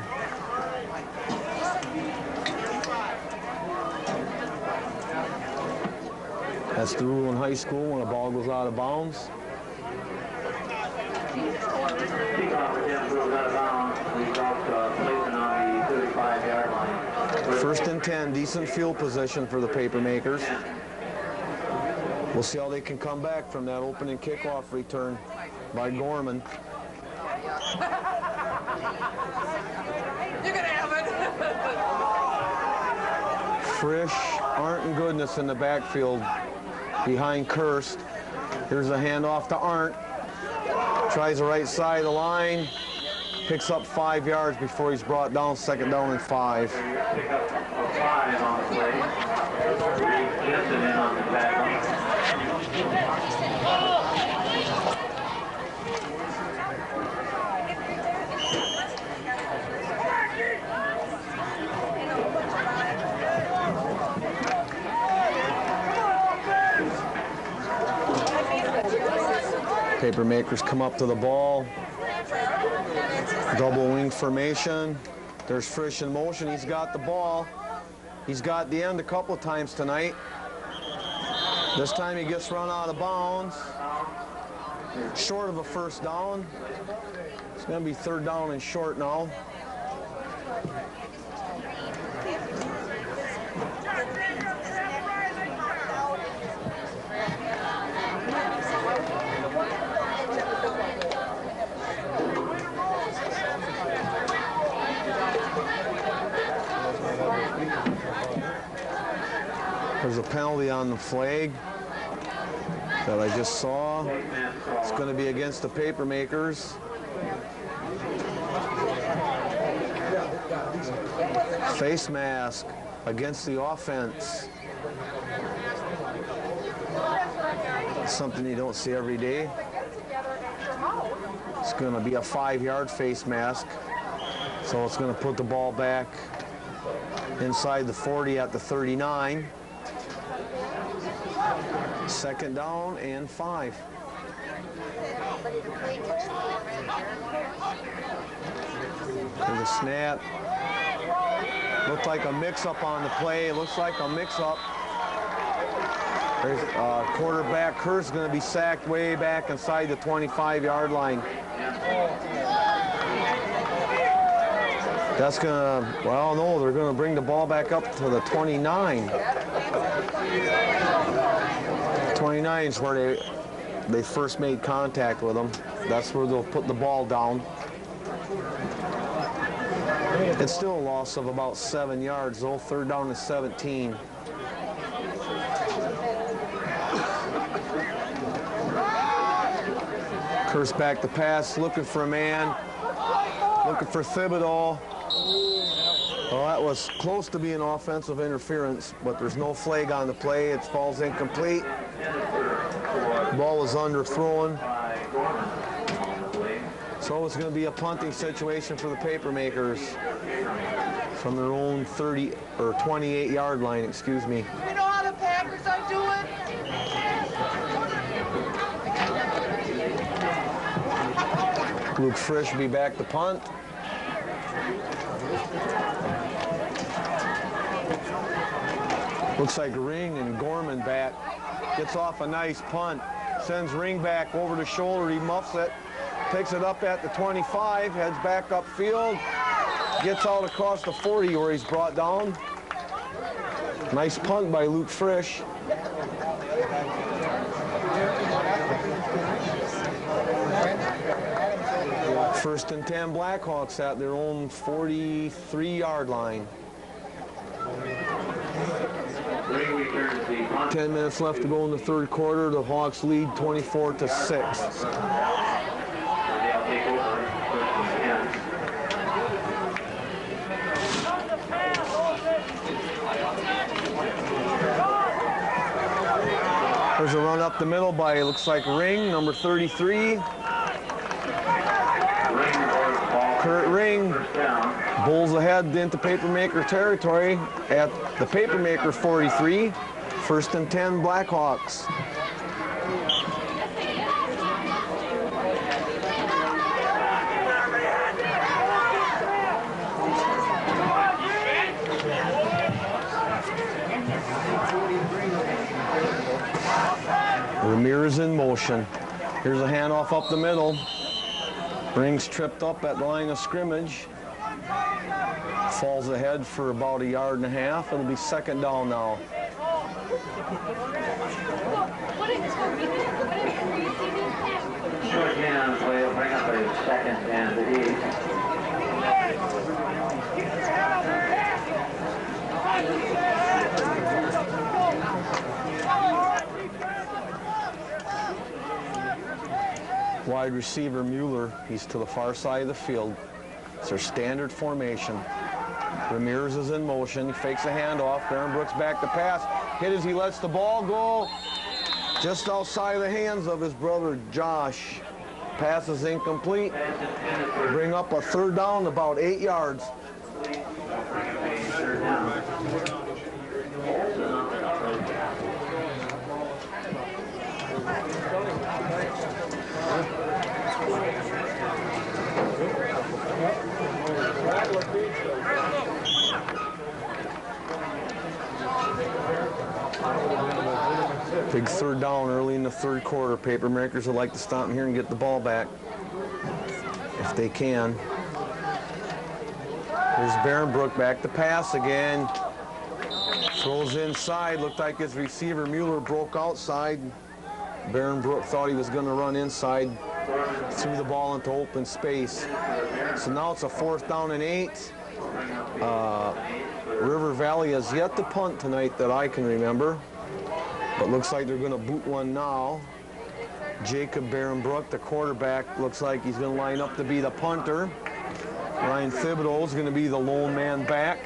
That's the rule in high school when a ball goes out of bounds. Kickoff attempt goes out of bounds. Result placement on the 35-yard line. First and 10, decent field position for the Papermakers. We'll see how they can come back from that opening kickoff return by Gorman. You're gonna have it. Frisch, Arndt, and Goodness in the backfield behind Kirst. Here's a handoff to Arndt. Tries the right side of the line. Picks up 5 yards before he's brought down. Second down and 5. Pick up a 5 on the play. Reed Jensen in on the tackle. Papermakers come up to the ball. Double wing formation. There's Frisch in motion. He's got the ball. He's got the end a couple of times tonight. This time he gets run out of bounds. Short of a first down. It's going to be third down and short now. There's a penalty on the flag that I just saw. It's going to be against the Papermakers. Face mask against the offense. Something you don't see every day. It's going to be a 5-yard face mask. So it's going to put the ball back inside the 40 at the 39. Second down and 5. There's a snap. Looked like a mix-up on the play. Looks like a mix-up. There's quarterback Kirst going to be sacked way back inside the 25-yard line. That's going to, well, no, they're going to bring the ball back up to the 29. 29 is where they first made contact with them. That's where they'll put the ball down. It's still a loss of about 7 yards, though. Third down and 17. Kirst back to pass, looking for a man, looking for Thibodeau. Well, that was close to being offensive interference, but there's no flag on the play. It falls incomplete. Ball is underthrown. So it's going to be a punting situation for the Papermakers from their own 30 or 28-yard line, excuse me. You know how the Packers are doing? Luke Frisch will be back to punt. Looks like Ring and Gorman back. Gets off a nice punt. Sends Ring back over the shoulder. He muffs it. Picks it up at the 25. Heads back upfield. Gets out across the 40 where he's brought down. Nice punt by Luke Frisch. First and 10 Blackhawks at their own 43-yard line. 10 minutes left to go in the third quarter. The Hawks lead 24-6. There's a run up the middle by, looks like Ring, number 33. Kurt Ring bowls ahead into Papermaker territory at the Papermaker 43. First and 10 Blackhawks. Ramirez in motion. Here's a handoff up the middle. Rings tripped up at the line of scrimmage. Falls ahead for about 1.5 yards. It'll be second down now. Short gain on the play will bring up a second and 8. Wide receiver Mueller, he's to the far side of the field. It's their standard formation. Ramirez is in motion. He fakes a handoff. Barronbrook's back to pass. Hit as he lets the ball go just outside of the hands of his brother Josh. Pass is incomplete. Bring up a third down, about 8 yards. Big third down early in the third quarter. Papermakers would like to stop here and get the ball back if they can. Here's Barronbrook back to pass again. Throws inside. Looked like his receiver Mueller broke outside. Barronbrook thought he was going to run inside. Threw the ball into open space. So now it's a 4th down and 8. River Valley has yet to punt tonight that I can remember. But looks like they're going to boot one now. Jacob Barronbrook, the quarterback, looks like he's going to line up to be the punter. Ryan Thibodeau is going to be the lone man back.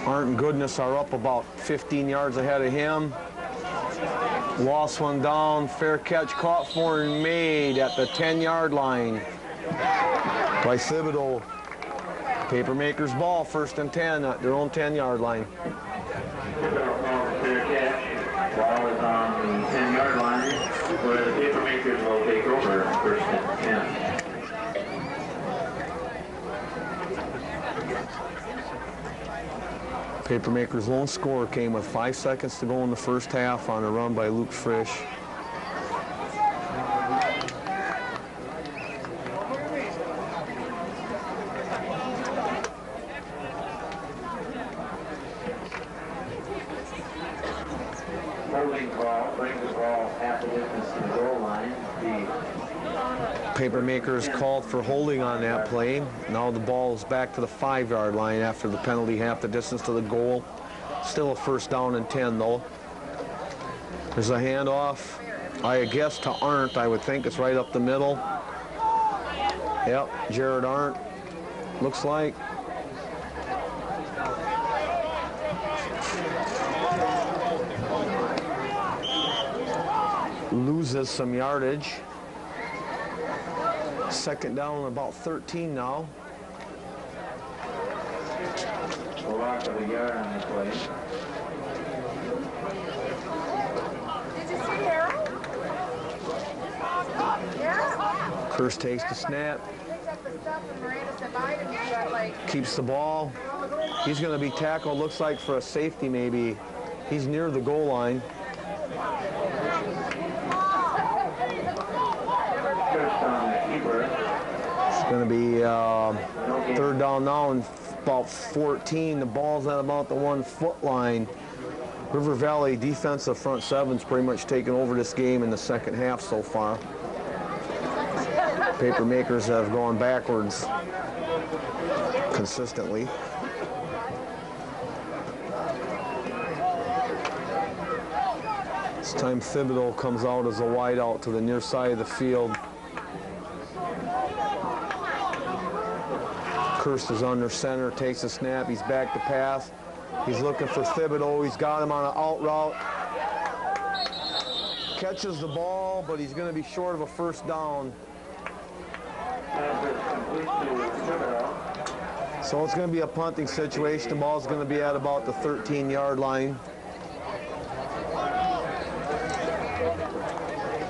Arndt and Goodness are up about 15 yards ahead of him. Lost one down. Fair catch caught for and made at the 10-yard line by Thibodeau. Papermakers ball, 1st and 10 at their own 10-yard line. Fair catch. Ball is on the 10-yard line, where the Papermakers will take over 1st and 10. Papermakers' lone score came with 5 seconds to go in the first half on a run by Luke Frisch. Holding call, brings the ball half the distance to the goal line. Papermakers called for holding on that play. Now the ball is back to the 5-yard line after the penalty, half the distance to the goal. Still a 1st down and 10 though. There's a handoff, I guess, to Arndt. I would think it's right up the middle. Yep, Jared Arndt, looks like. Loses some yardage. 2nd down, about 13 now. A lot of a yard on the play. Did you see Harold? Yeah. Curse takes the snap. Picked up the stuff and Miranda said bye to me, but like... Keeps the ball. He's going to be tackled, looks like, for a safety maybe. He's near the goal line. It's going to be 3rd down now and about 14. The ball's at about the 1-foot line. River Valley defensive front seven's pretty much taken over this game in the second half so far. Papermakers have gone backwards consistently. This time Thibodeau comes out as a wideout to the near side of the field. Kirst is under center, takes a snap, he's back to pass. He's looking for Thibodeau, he's got him on an out route. Catches the ball, but he's going to be short of a 1st down. So it's going to be a punting situation. The ball's going to be at about the 13-yard line.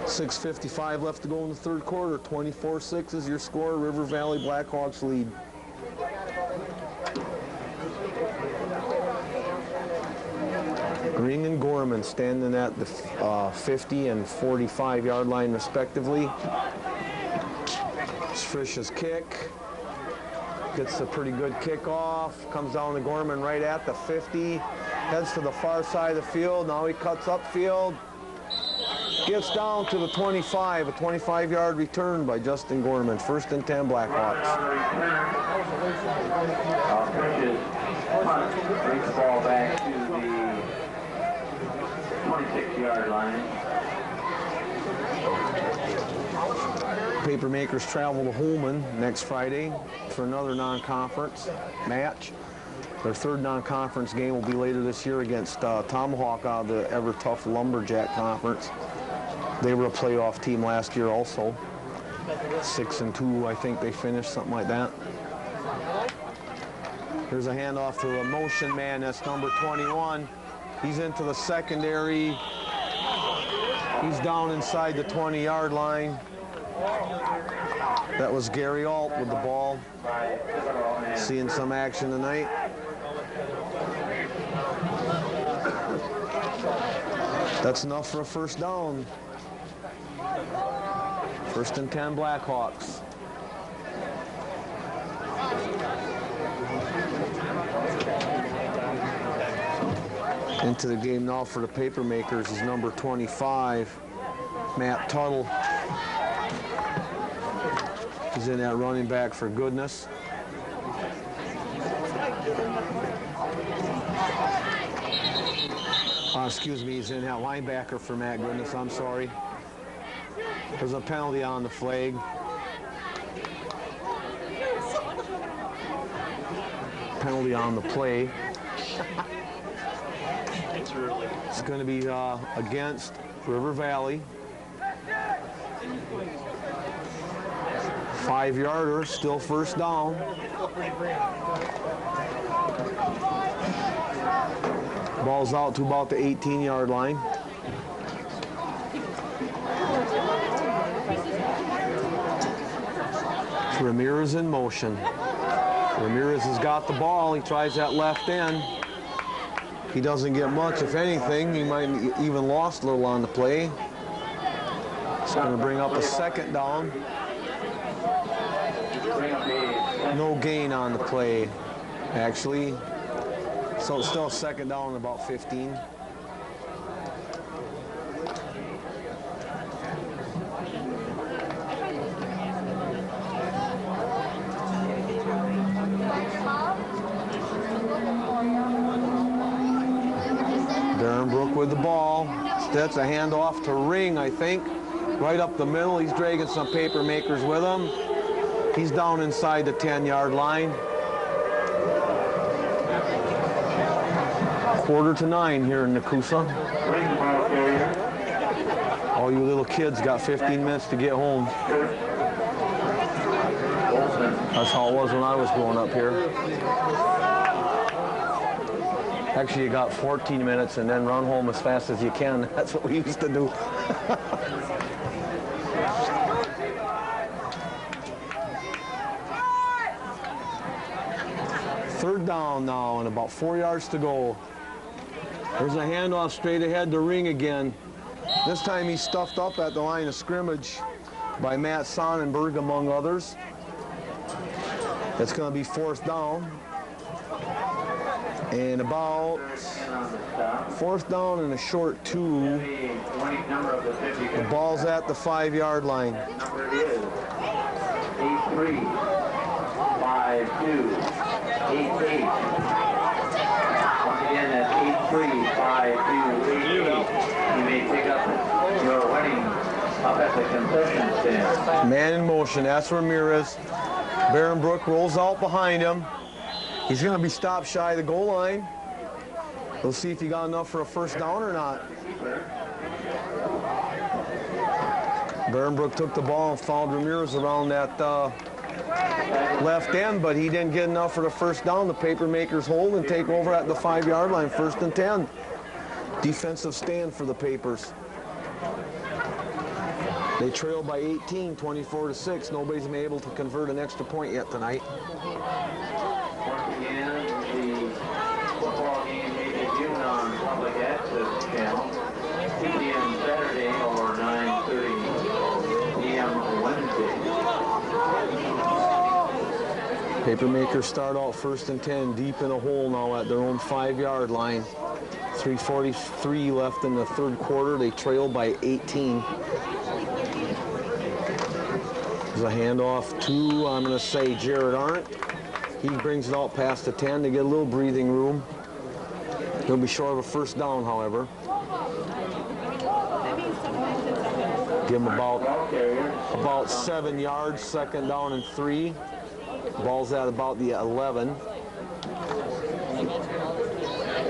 6:55 left to go in the 3rd quarter. 24-6 is your score. River Valley Blackhawks lead. Green and Gorman standing at the 50 and 45-yard line respectively. Frisch's kick. Gets a pretty good kickoff. Comes down to Gorman right at the 50. Heads to the far side of the field. Now he cuts upfield. Gets down to the 25. A 25-yard return by Justin Gorman. 1st and 10 Blackhawks. Frisch's punt brings the ball back to the 26-yard line. Papermakers travel to Holman next Friday for another non-conference match. Their 3rd non-conference game will be later this year against Tomahawk out of the ever-tough Lumberjack Conference. They were a playoff team last year also. 6-2, I think they finished, something like that. Here's a handoff to a motion man. That's number 21. He's into the secondary. He's down inside the 20-yard line. That was Gary Alt with the ball. Seeing some action tonight. That's enough for a 1st down. 1st and 10 Blackhawks. Into the game now for the Papermakers is number 25, Matt Tuttle. He's in that running back for goodness. Excuse me, he's in that linebacker for Matt Goodness, I'm sorry. There's a penalty on the flag. Penalty on the play. It's going to be against River Valley. 5-yarder, still 1st down. Ball's out to about the 18-yard line. Ramirez in motion. Ramirez has got the ball. He tries that left end. He doesn't get much, if anything. He might even lost a little on the play. It's going to bring up a 2nd down. No gain on the play, actually. So it's still 2nd down and about 15. Brook with the ball. That's a handoff to Ring, I think. Right up the middle. He's dragging some Papermakers with him. He's down inside the 10-yard line. 8:45 here in Nekoosa. All you little kids got 15 minutes to get home. That's how it was when I was growing up here. Actually, you got 14 minutes and then run home as fast as you can. That's what we used to do. Third down now and about 4 yards to go. There's a handoff straight ahead to Ring again. This time he's stuffed up at the line of scrimmage by Matt Sonnenberg, among others. It's going to be 4th down. And about 4th down and a short 2. The ball's at the 5-yard line. Number is 83, 52, 88. Once again, that's 83, 52, 88. You may pick up your winning up at the concession stand. Man in motion, that's Ramirez. Barronbrook rolls out behind him. He's going to be stopped shy of the goal line. We'll see if he got enough for a 1st down or not. Barronbrook took the ball and fouled Ramirez around that left end, but he didn't get enough for the 1st down. The Papermakers hold and take over at the 5-yard line, 1st and 10. Defensive stand for the Papers. They trail by 18, 24-6. Nobody's been able to convert an extra point yet tonight. Once again, the football game may begin on public access channel, 2 p.m. Saturday or 9:30 p.m. Wednesday. Papermakers start out 1st and 10, deep in a hole now at their own 5-yard line. 3:43 left in the third quarter. They trail by 18. There's a handoff to, I'm going to say, Jared Arndt. He brings it out past the 10 to get a little breathing room. He'll be short of a first down, however. Give him about 7 yards, 2nd down and 3. Ball's at about the 11.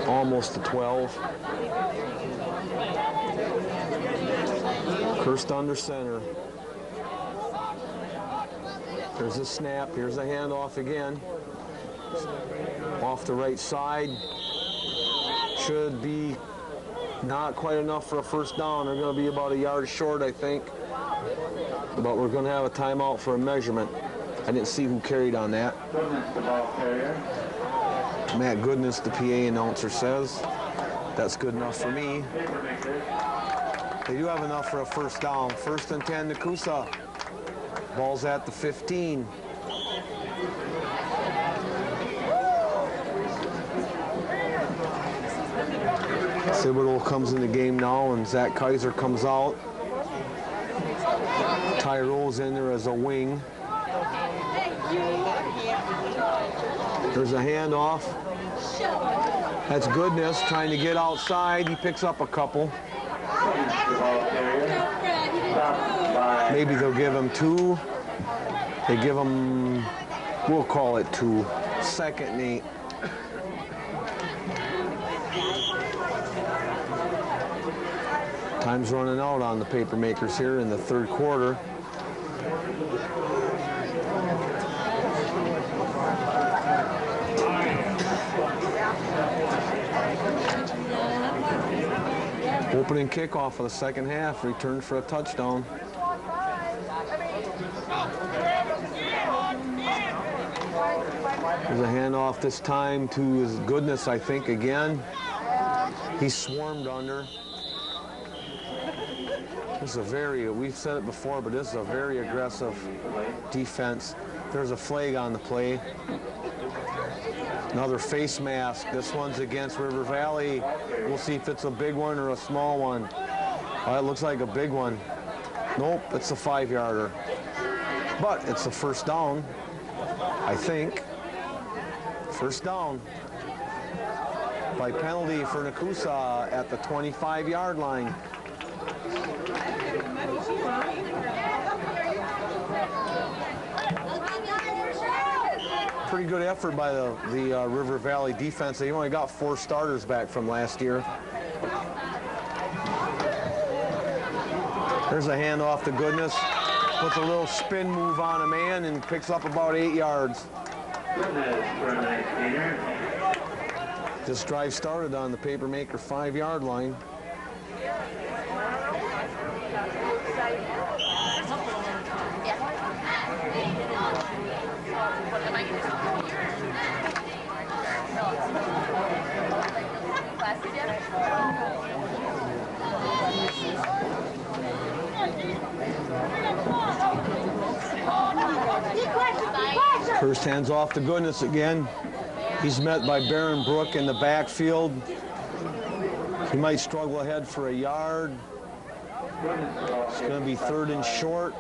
Almost to 12. First under center. There's a snap. Here's a handoff again. Off the right side. Should be not quite enough for a first down. They're going to be about a yard short, I think. But we're going to have a timeout for a measurement. I didn't see who carried on that. Matt Goodness, the PA announcer, says. That's good enough for me. They do have enough for a first down. 1st and 10, Nekoosa. Ball's at the 15. Thibodeau comes in the game now, and Zach Kaiser comes out. Tyrole's in there as a wing. There's a handoff. That's Goodness trying to get outside. He picks up a couple. Maybe they'll give him 2. They give him, we'll call it 2. 2nd and 8. Time's running out on the Papermakers here in the third quarter. Opening kickoff of the second half, returned for a touchdown. There's a handoff this time to his Goodness, I think, again. He's swarmed under. This is a very, we've said it before, but this is a very aggressive defense. There's a flag on the play. Another face mask. This one's against River Valley. We'll see if it's a big one or a small one. Oh, it looks like a big one. Nope, it's a 5-yarder. But it's a first down, I think. First down by penalty for Nekoosa at the 25-yard line. Pretty good effort by the River Valley defense. They only got 4 starters back from last year. There's a handoff to Goodness. Puts a little spin move on a man and picks up about 8 yards. This drive started on the Papermaker 5-yard line. First hands off to Goodness again. He's met by Baron Brook in the backfield. He might struggle ahead for a yard. It's going to be 3rd and short.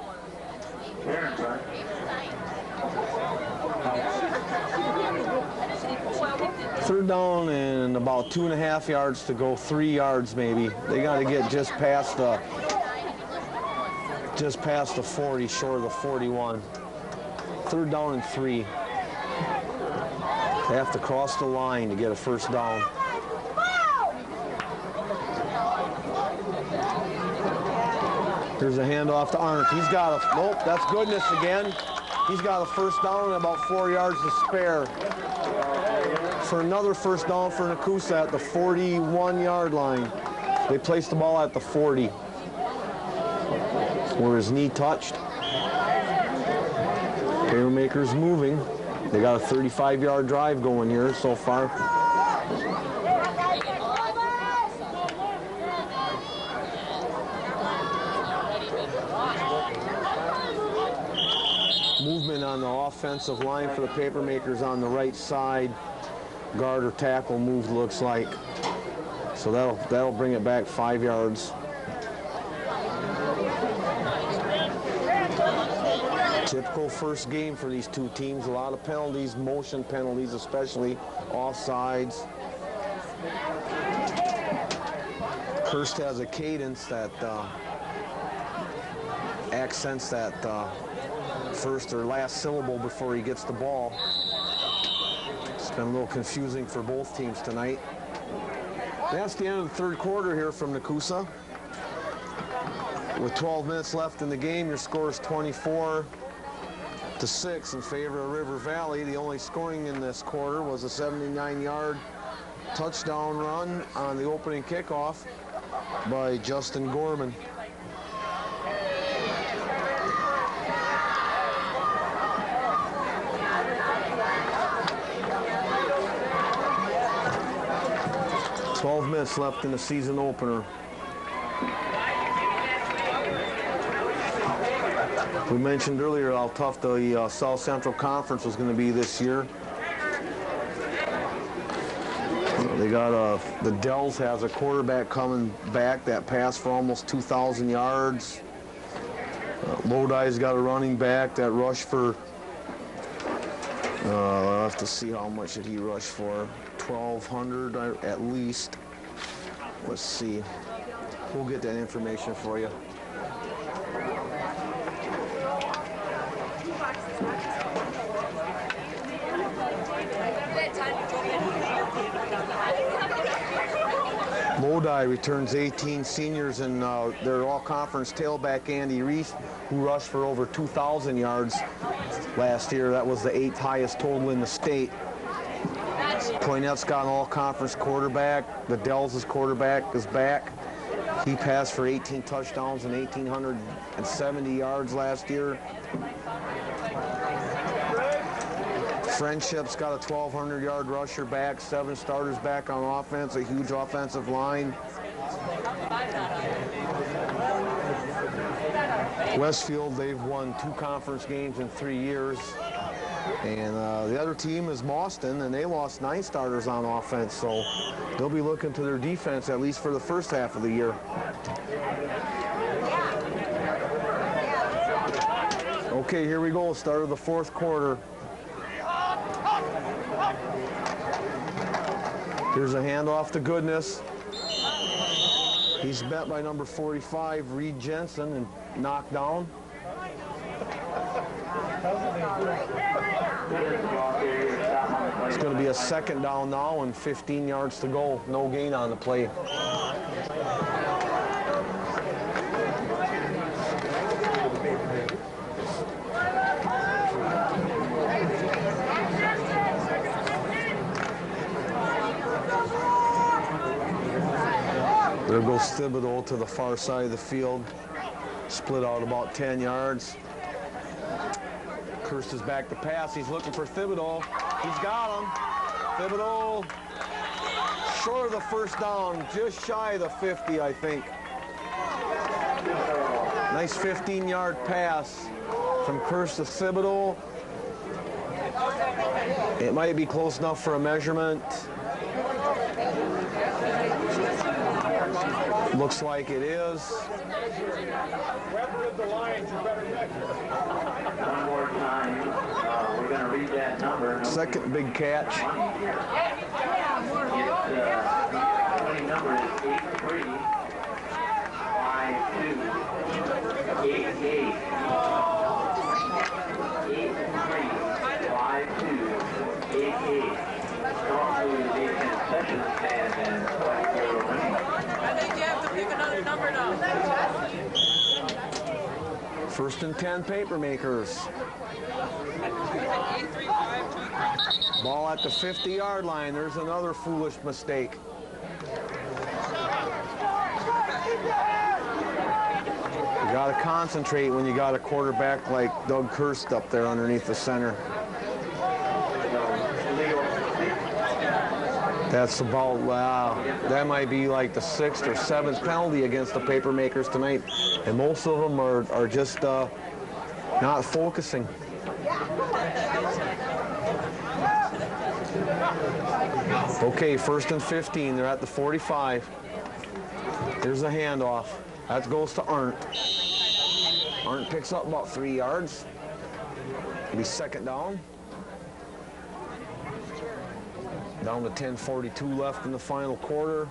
Third down and about 2.5 yards to go, 3 yards maybe. They got to get just past the 40, short of the 41. 3rd down and 3. They have to cross the line to get a first down. Here's a handoff to Arndt. He's got a, nope, that's Goodness again. He's got a first down and about 4 yards to spare. For another first down for Nekoosa at the 41-yard line. They placed the ball at the 40, where his knee touched. Papermakers moving. They got a 35-yard drive going here so far. Movement on the offensive line for the Papermakers on the right side. Guard or tackle moved, looks like. So that'll bring it back 5 yards. Typical first game for these two teams. A lot of penalties, motion penalties, especially offsides. Kirst has a cadence that accents that first or last syllable before he gets the ball. It's been a little confusing for both teams tonight. That's the end of the third quarter here from Nekoosa. With 12 minutes left in the game, your score is 24-6 in favor of River Valley. The only scoring in this quarter was a 79-yard touchdown run on the opening kickoff by Justin Gorman. "12 minutes left in the season opener." We mentioned earlier how tough the South Central Conference was going to be this year. They got the Dells has a quarterback coming back that passed for almost 2,000 yards. Lodi's got a running back that rushed for, I'll have to see how much did he rush for, 1,200 at least. Let's see. We'll get that information for you. Lodi returns 18 seniors and their all-conference tailback Andy Reese, who rushed for over 2,000 yards last year. That was the 8th highest total in the state. Poinette's got an all-conference quarterback. The Dells' quarterback is back. He passed for 18 touchdowns and 1,870 yards last year. Friendship's got a 1,200-yard rusher back, 7 starters back on offense, a huge offensive line. Westfield, they've won 2 conference games in 3 years. And the other team is Mauston, and they lost 9 starters on offense, so they'll be looking to their defense at least for the first half of the year. Okay, here we go, start of the fourth quarter. Here's a handoff to Goodness. He's met by number 45, Reed Jensen, and knocked down. It's going to be a second down now and 15 yards to go. No gain on the play. There goes Thibodeau to the far side of the field. Split out about 10 yards. Kirst is back to pass. He's looking for Thibodeau. He's got him. Thibodeau short of the first down, just shy of the 50, I think. Nice 15-yard pass from Kirst to Thibodeau. It might be close enough for a measurement. Looks like it is. Whoever did the Lions, you better measure. One more time. We're going to read that number. Second big catch. It's, winning number is 835288. 835288. Normally the concession stand and Number now. First and 10, Papermakers. Ball at the 50-yard line. There's another foolish mistake. You got to concentrate when you got a quarterback like Doug Kirst up there underneath the center. That's about, wow, that might be like the 6th or 7th penalty against the Papermakers tonight. And most of them are just not focusing. Okay, 1st and 15. They're at the 45. Here's a handoff. That goes to Arndt. Arndt picks up about 3 yards. It'll be 2nd down. Down to 10:42 left in the final quarter.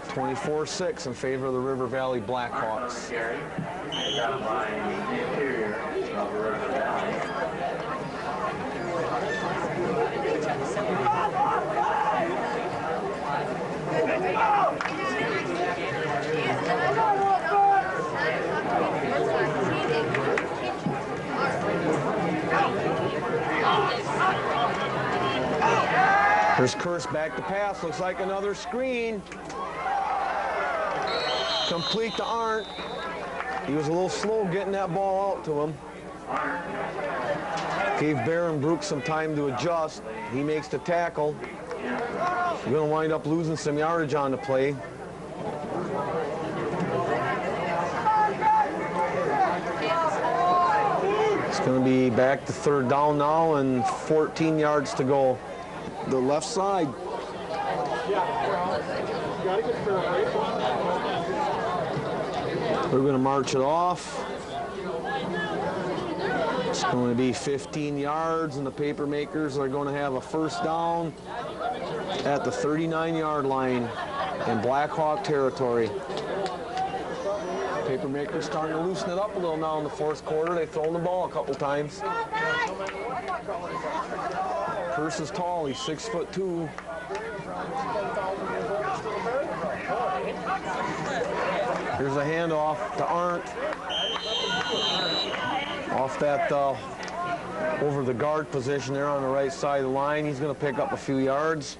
24-6 in favor of the River Valley Blackhawks. Down by the interior of the River Valley. Here's Kurse back to pass. Looks like another screen. Complete to Arndt. He was a little slow getting that ball out to him. Gave Barenbrook some time to adjust. He makes the tackle. We're going to wind up losing some yardage on the play. It's going to be back to 3rd down now and 14 yards to go. The left side. We're going to march it off. It's going to be 15 yards, and the Papermakers are going to have a 1st down at the 39-yard line in Blackhawk territory. Papermakers starting to loosen it up a little now in the 4th quarter. They've thrown the ball a couple times. Kurse is tall. He's 6'2". Here's a handoff to Arndt. Off that over the guard position there on the right side of the line. He's going to pick up a few yards.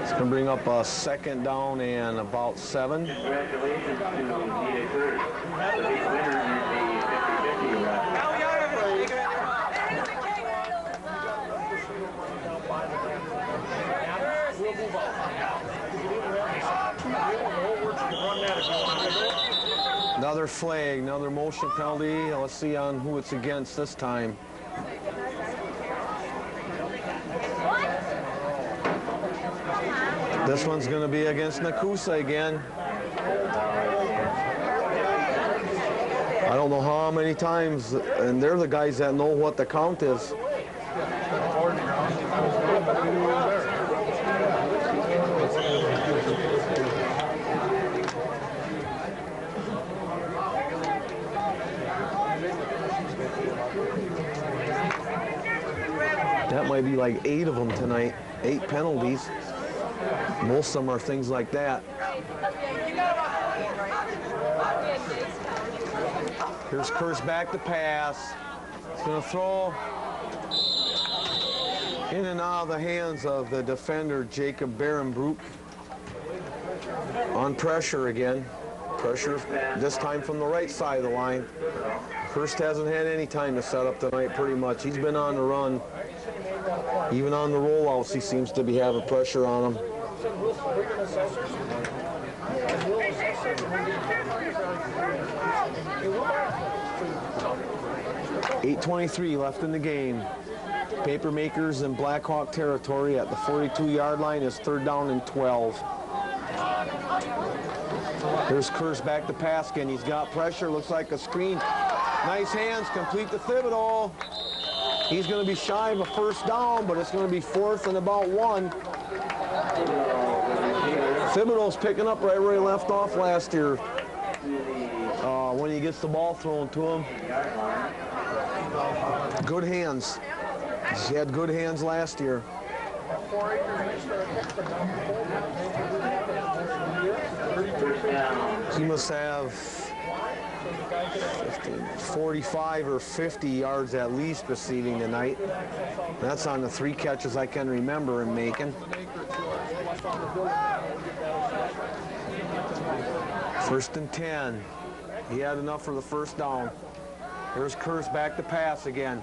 It's going to bring up a 2nd down and about 7. Congratulations to Nekoosa, the big winner in the 50-50 round. Another flag, another motion penalty. Let's see on who it's against this time. This one's going to be against Nekoosa again. I don't know how many times, and they're the guys that know what the count is. That might be like 8 of them tonight, 8 penalties. Most of them are things like that. Here's Kurse back to pass. He's going to throw in and out of the hands of the defender, Jacob Barenbrook. On pressure again. Pressure this time from the right side of the line. Kurse hasn't had any time to set up tonight pretty much. He's been on the run. Even on the rollouts, he seems to be having pressure on him. .8:23 left in the game. Papermakers in Blackhawk territory at the 42-yard line is 3rd down and 12. There's Kurse back to pass again. He's got pressure. Looks like a screen. Nice hands. Complete to Thibodeau. He's going to be shy of a 1st down, but it's going to be 4th and about 1. Thibodeau's picking up right where he left off last year when he gets the ball thrown to him. Good hands. He had good hands last year. He must have 45 or 50 yards at least receiving tonight. That's on the 3 catches I can remember him making. 1st and 10. He had enough for the 1st down. Here's Kurse back to pass again.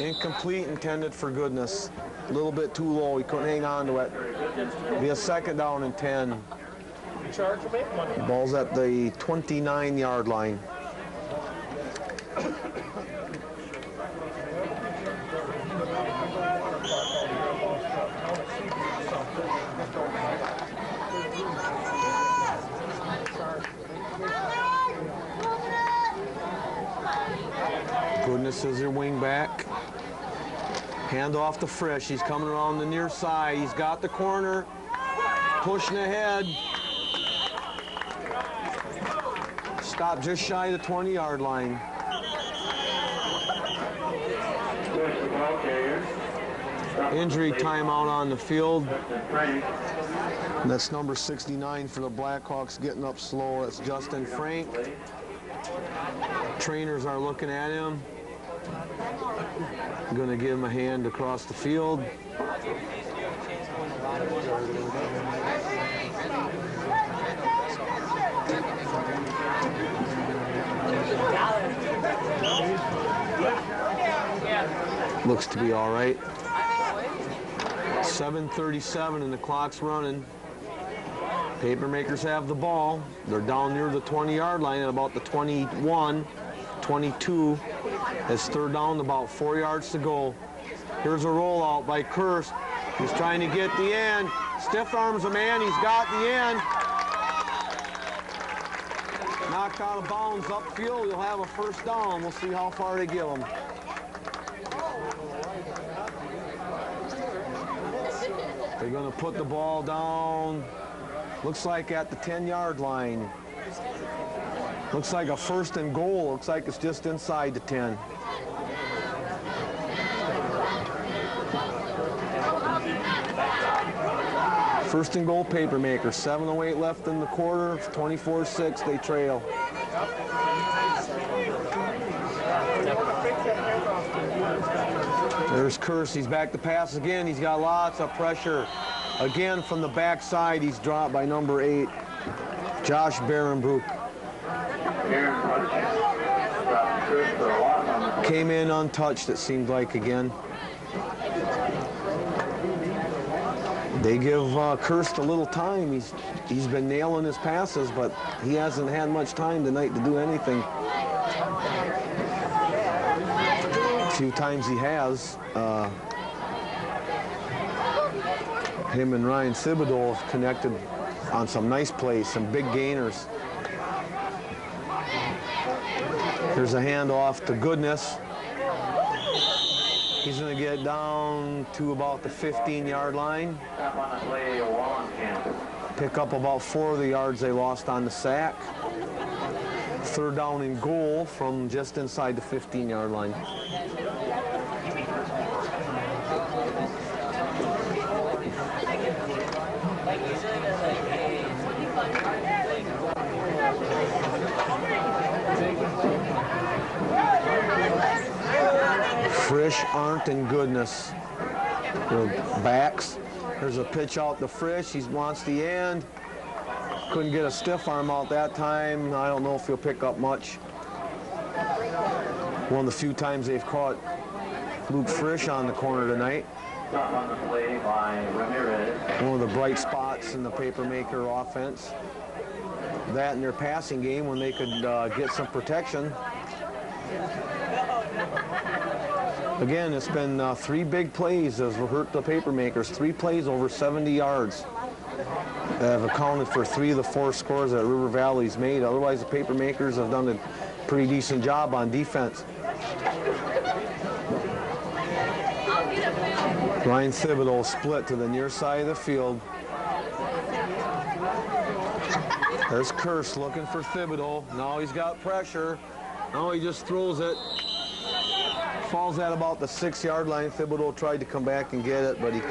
Incomplete, intended for goodness. A little bit too low. He couldn't hang on to it. Be a 2nd down and 10. charge to make money. Ball's at the 29-yard line. Goodness is your wing back. Hand off to Frisch. He's coming around the near side. He's got the corner. Pushing ahead. Stop just shy of the 20-yard line. Injury timeout on the field. And that's number 69 for the Blackhawks getting up slow. That's Justin Frank. Trainers are looking at him. Going to give him a hand across the field. Looks to be all right. 7:37 and the clock's running. Papermakers have the ball. They're down near the 20-yard line at about the 21, 22. It's third down, about 4 yards to go. Here's a rollout by Kurst. He's trying to get the end. Stiff arms a man. He's got the end. Knocked out of bounds upfield. He'll have a first down. We'll see how far they give him. They're going to put the ball down. Looks like at the 10-yard line. Looks like a first and goal. Looks like it's just inside the 10. First and goal, Papermakers. 7:08 left in the quarter. 24-6, they trail. There's Kurst. He's back to pass again. He's got lots of pressure. Again from the backside, he's dropped by number 8, Josh Barenbrook. Came in untouched, it seemed like, again. They give Kurst a little time. He's been nailing his passes, but he hasn't had much time tonight to do anything. A few times he has. Him and Ryan Thibodeau have connected on some nice plays, some big gainers. Here's a handoff to Goodness. He's going to get down to about the 15-yard line. Pick up about 4 of the yards they lost on the sack. Third down and goal from just inside the 15-yard line. Frisch, Arndt, and Goodness. Their backs. There's a pitch out to Frisch. He wants the end. Couldn't get a stiff arm out that time. I don't know if he'll pick up much. One of the few times they've caught Luke Frisch on the corner tonight. One of the bright spots in the Papermaker offense. That in their passing game when they could get some protection. Again, it's been 3 big plays that have hurt the Papermakers. 3 plays over 70 yards. Have accounted for 3 of the 4 scores that River Valley's made. Otherwise, the Papermakers have done a pretty decent job on defense. Ryan Thibodeau split to the near side of the field. There's Kurst looking for Thibodeau. Now he's got pressure. Now he just throws it. Falls at about the 6-yard line. Thibodeau tried to come back and get it, but he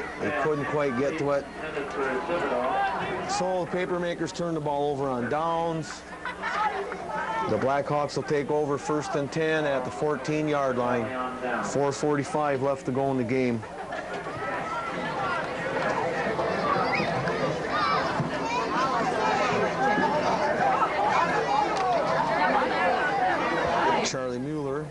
couldn't quite get to it. So the Papermakers turn the ball over on downs. The Blackhawks will take over 1st and 10 at the 14-yard line. 4:45 left to go in the game. Charlie Mueller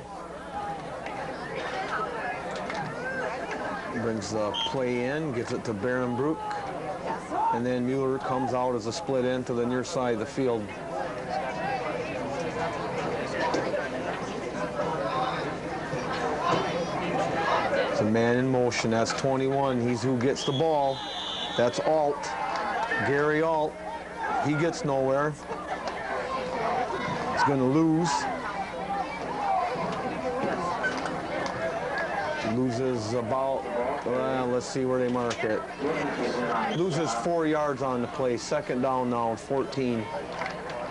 brings the play in, gets it to Barenbrook. And then Mueller comes out as a split end to the near side of the field. It's a man in motion. That's 21. He's who gets the ball. That's Alt. Gary Alt. He gets nowhere. He's going to lose. Loses about, let's see where they mark it. Loses 4 yards on the play. Second down now, 14.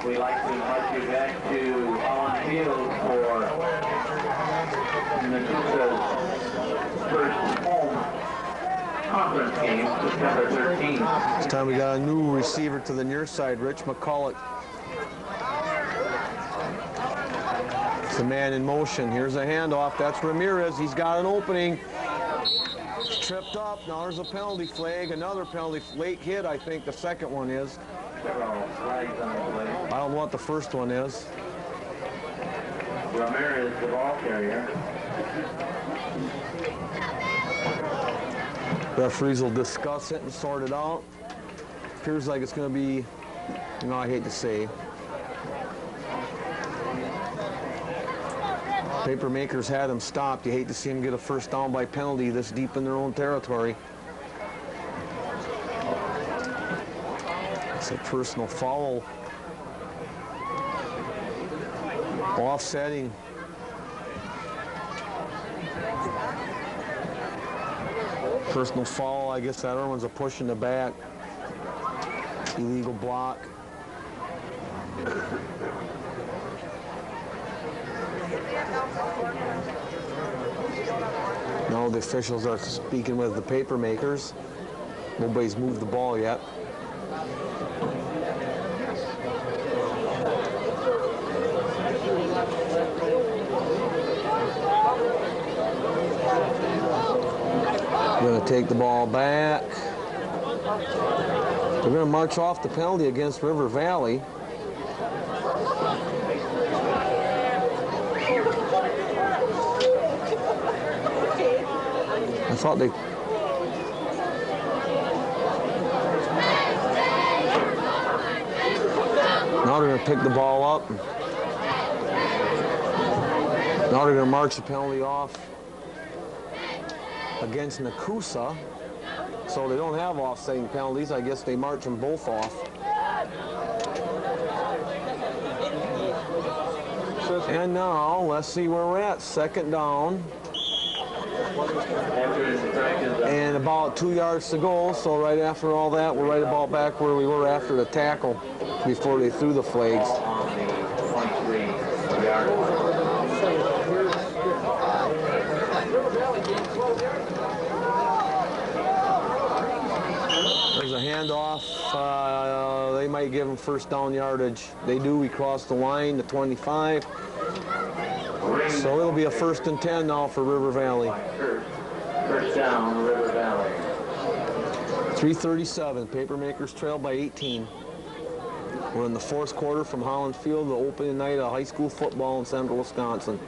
We'd like to invite you back to on field for Nekoosa's first home conference game, September 13th. This time we got a new receiver to the near side, Rich McCulloch. It's a man in motion. Here's a handoff. That's Ramirez. He's got an opening. He's tripped up. Now there's a penalty flag. Another penalty. Late hit, I think the second one is. I don't know what the first one is. Ramirez, the ball carrier. Referees will discuss it and sort it out. Appears like it's going to be, I hate to say. Papermakers had him stopped. You hate to see him get a first down by penalty this deep in their own territory. It's a personal foul. Offsetting. Personal foul. I guess that other one's a push in the back. Illegal block. Now the officials are speaking with the Papermakers. Nobody's moved the ball yet. Going to take the ball back. They're going to march off the penalty against River Valley. I thought they... Now they're going to pick the ball up. Now they're going to march the penalty off against Nekoosa. So they don't have offsetting penalties. I guess they march them both off. And now, let's see where we're at. Second down. And about 2 yards to go. So right after all that, we're right about back where we were after the tackle before they threw the flags. There's a handoff. They might give them first down yardage. They do. We cross the line, the 25. So it'll be a 1st and 10 now for River Valley. First down, River Valley. 3:37. Papermakers trail by 18. We're in the 4th quarter from Holland Field, the opening night of high school football in central Wisconsin.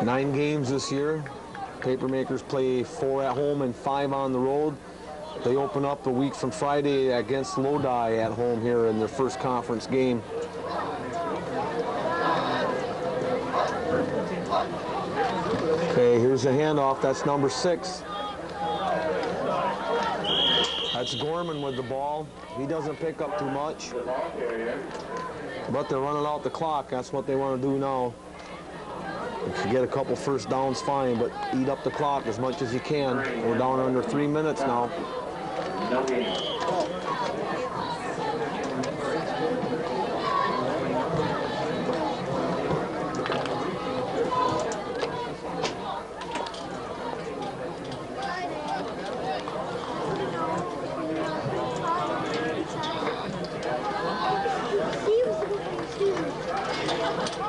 Nine games this year. Papermakers play 4 at home and 5 on the road. They open up a week from Friday against Lodi at home here in their first conference game. Okay, here's a handoff. That's number 6. That's Gorman with the ball. He doesn't pick up too much. But they're running out the clock. That's what they want to do now. If you get a couple first downs, fine, but eat up the clock as much as you can. We're down under 3 minutes now. No game.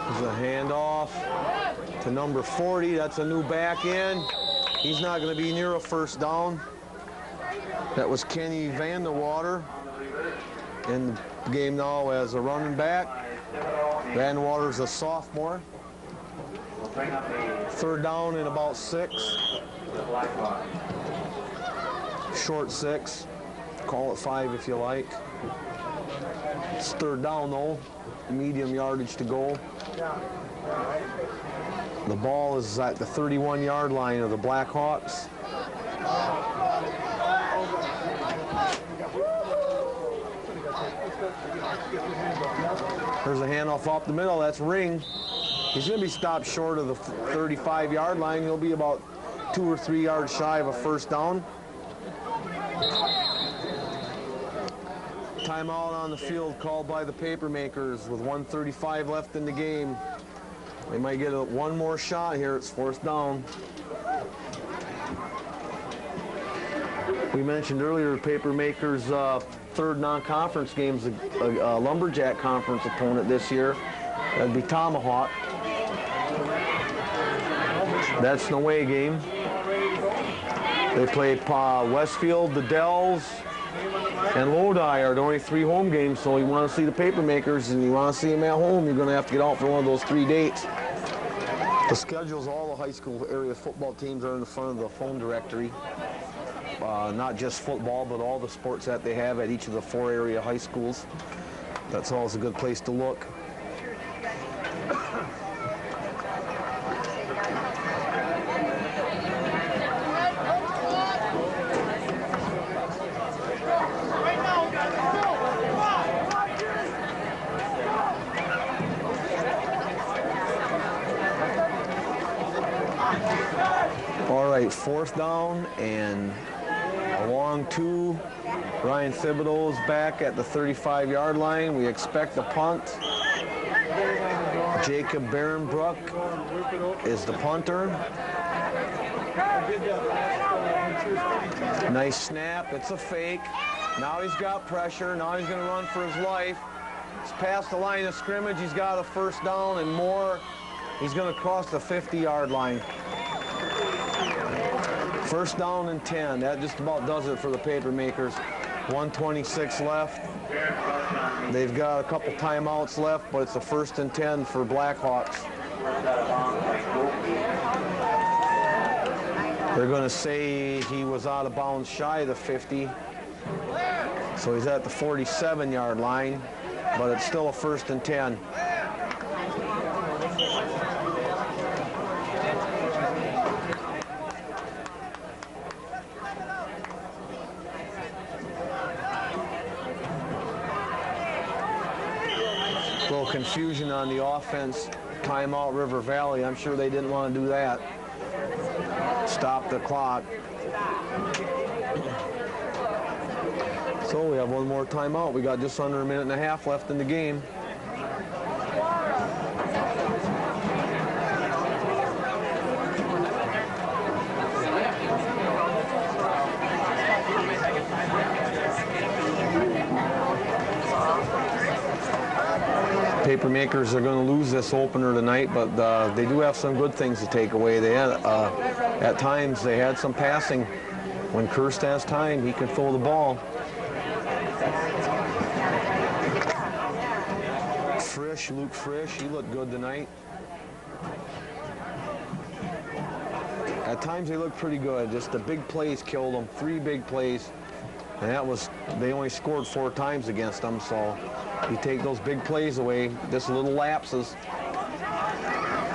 There's a handoff to number 40. That's a new back end. He's not going to be near a first down. That was Kenny Vandewater in the game now as a running back. Vandewater's a sophomore. 3rd down and about 6. the Blackhawks. Short 6. Call it 5 if you like. It's third down though. Medium yardage to go. The ball is at the 31-yard line of the Blackhawks. There's a handoff up the middle. That's Ring. He's going to be stopped short of the 35-yard line. He'll be about 2 or 3 yards shy of a first down. Timeout on the field called by the Papermakers with 1:35 left in the game. They might get one more shot here. It's fourth down. We mentioned earlier the Papermakers' third non-conference game's a Lumberjack conference opponent this year. That'd be Tomahawk. That's an away game. They play Westfield, the Dells, and Lodi are the only 3 home games, so you want to see the Papermakers and you want to see them at home, you're going to have to get out for one of those 3 dates. The schedules, all the high school area football teams are in the front of the phone directory. Not just football, but all the sports that they have at each of the 4 area high schools. That's always a good place to look. All right, fourth down and a long 2. Ryan Thibodeau's back at the 35-yard line. We expect a punt. Jacob Barenbrook is the punter. Nice snap. It's a fake. Now he's got pressure. Now he's going to run for his life. He's past the line of scrimmage. He's got a first down and more. He's going to cross the 50-yard line. First down and 10. That just about does it for the Papermakers. 1:26 left. They've got a couple timeouts left, but it's a 1st and 10 for Blackhawks. They're going to say he was out of bounds shy of the 50. So he's at the 47-yard line, but it's still a 1st and 10. Little confusion on the offense. Timeout River Valley. I'm sure they didn't want to do that. Stop the clock. So we have one more timeout. We got just under a minute and a half left in the game. Papermakers are going to lose this opener tonight, but they do have some good things to take away. They had, at times, they had some passing. When Kirst has time, he can throw the ball. Luke Frisch, he looked good tonight. At times they looked pretty good. Just the big plays killed them. 3 big plays. And that was, they only scored 4 times against them, so you take those big plays away, just little lapses.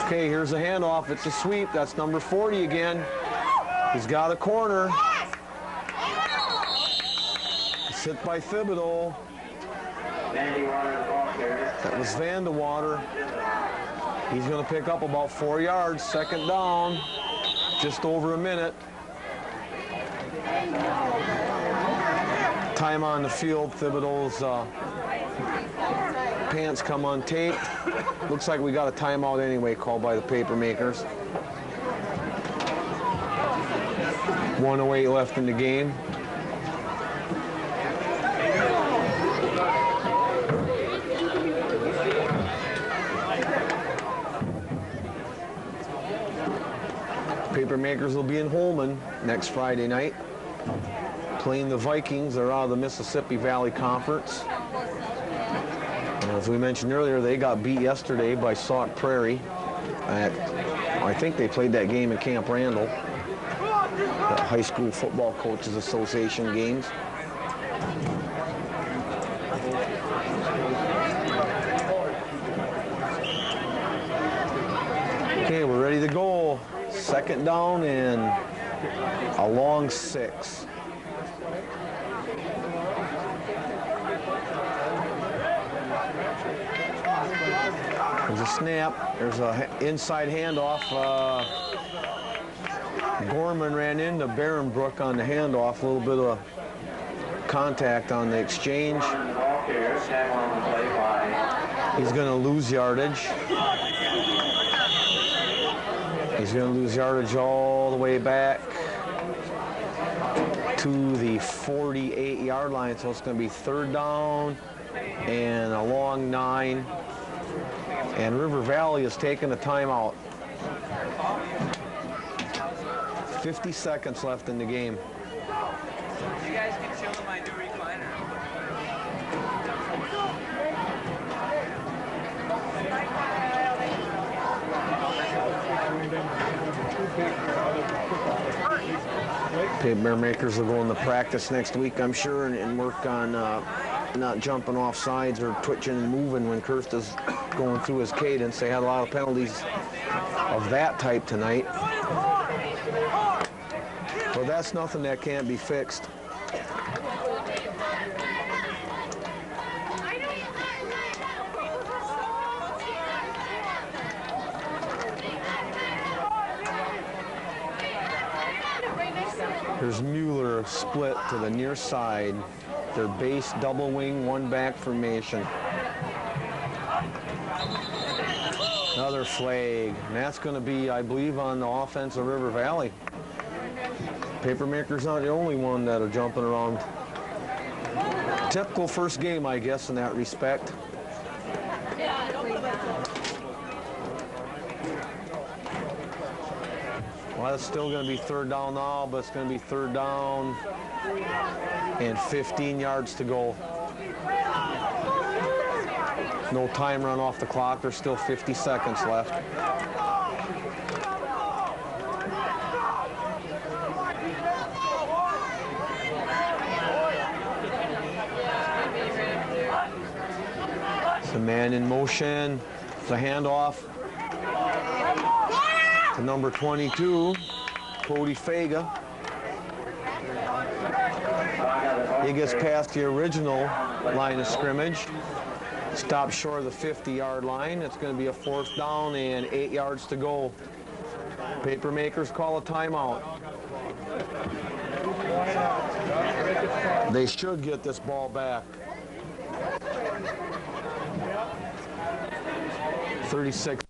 Okay, here's a handoff. It's a sweep. That's number 40 again. He's got a corner. It's hit by Thibodeau. That was Vandewater. He's going to pick up about 4 yards. Second down. Just over a minute. Time on the field. Thibodeau's pants come untaped. Looks like we got a timeout anyway called by the Papermakers. 1:08 left in the game. Papermakers will be in Holman next Friday night, playing the Vikings. They're out of the Mississippi Valley Conference. And as we mentioned earlier, they got beat yesterday by Sauk Prairie. I think they played that game in Camp Randall. the High School Football Coaches Association games. Okay, we're ready to go. Second down and a long 6. There's a snap. There's an inside handoff. Gorman ran into Barronbrook on the handoff. A little bit of contact on the exchange. He's going to lose yardage. He's going to lose yardage all the way back to the 48-yard line. So it's going to be third down and a long 9. And River Valley is taking a timeout. 50 seconds left in the game. You guys can show them my new recliner. Papermakers will go into practice next week, I'm sure, and work on not jumping off sides or twitching and moving when Kirsta's going through his cadence. They had a lot of penalties of that type tonight. But that's nothing that can't be fixed. Here's Mueller split to the near side. Their base double wing, one back formation. Another flag. And that's going to be, I believe, on the offense of River Valley. Papermakers not the only one that are jumping around. Typical first game, I guess, in that respect. Well, it's still going to be third down now, but it's going to be third down and 15 yards to go. No time run off the clock. There's still 50 seconds left. It's a man in motion. It's a handoff to number 22, Cody Faga. He gets past the original line of scrimmage. Stops short of the 50-yard line. It's going to be a fourth down and 8 yards to go. Papermakers call a timeout. They should get this ball back. 36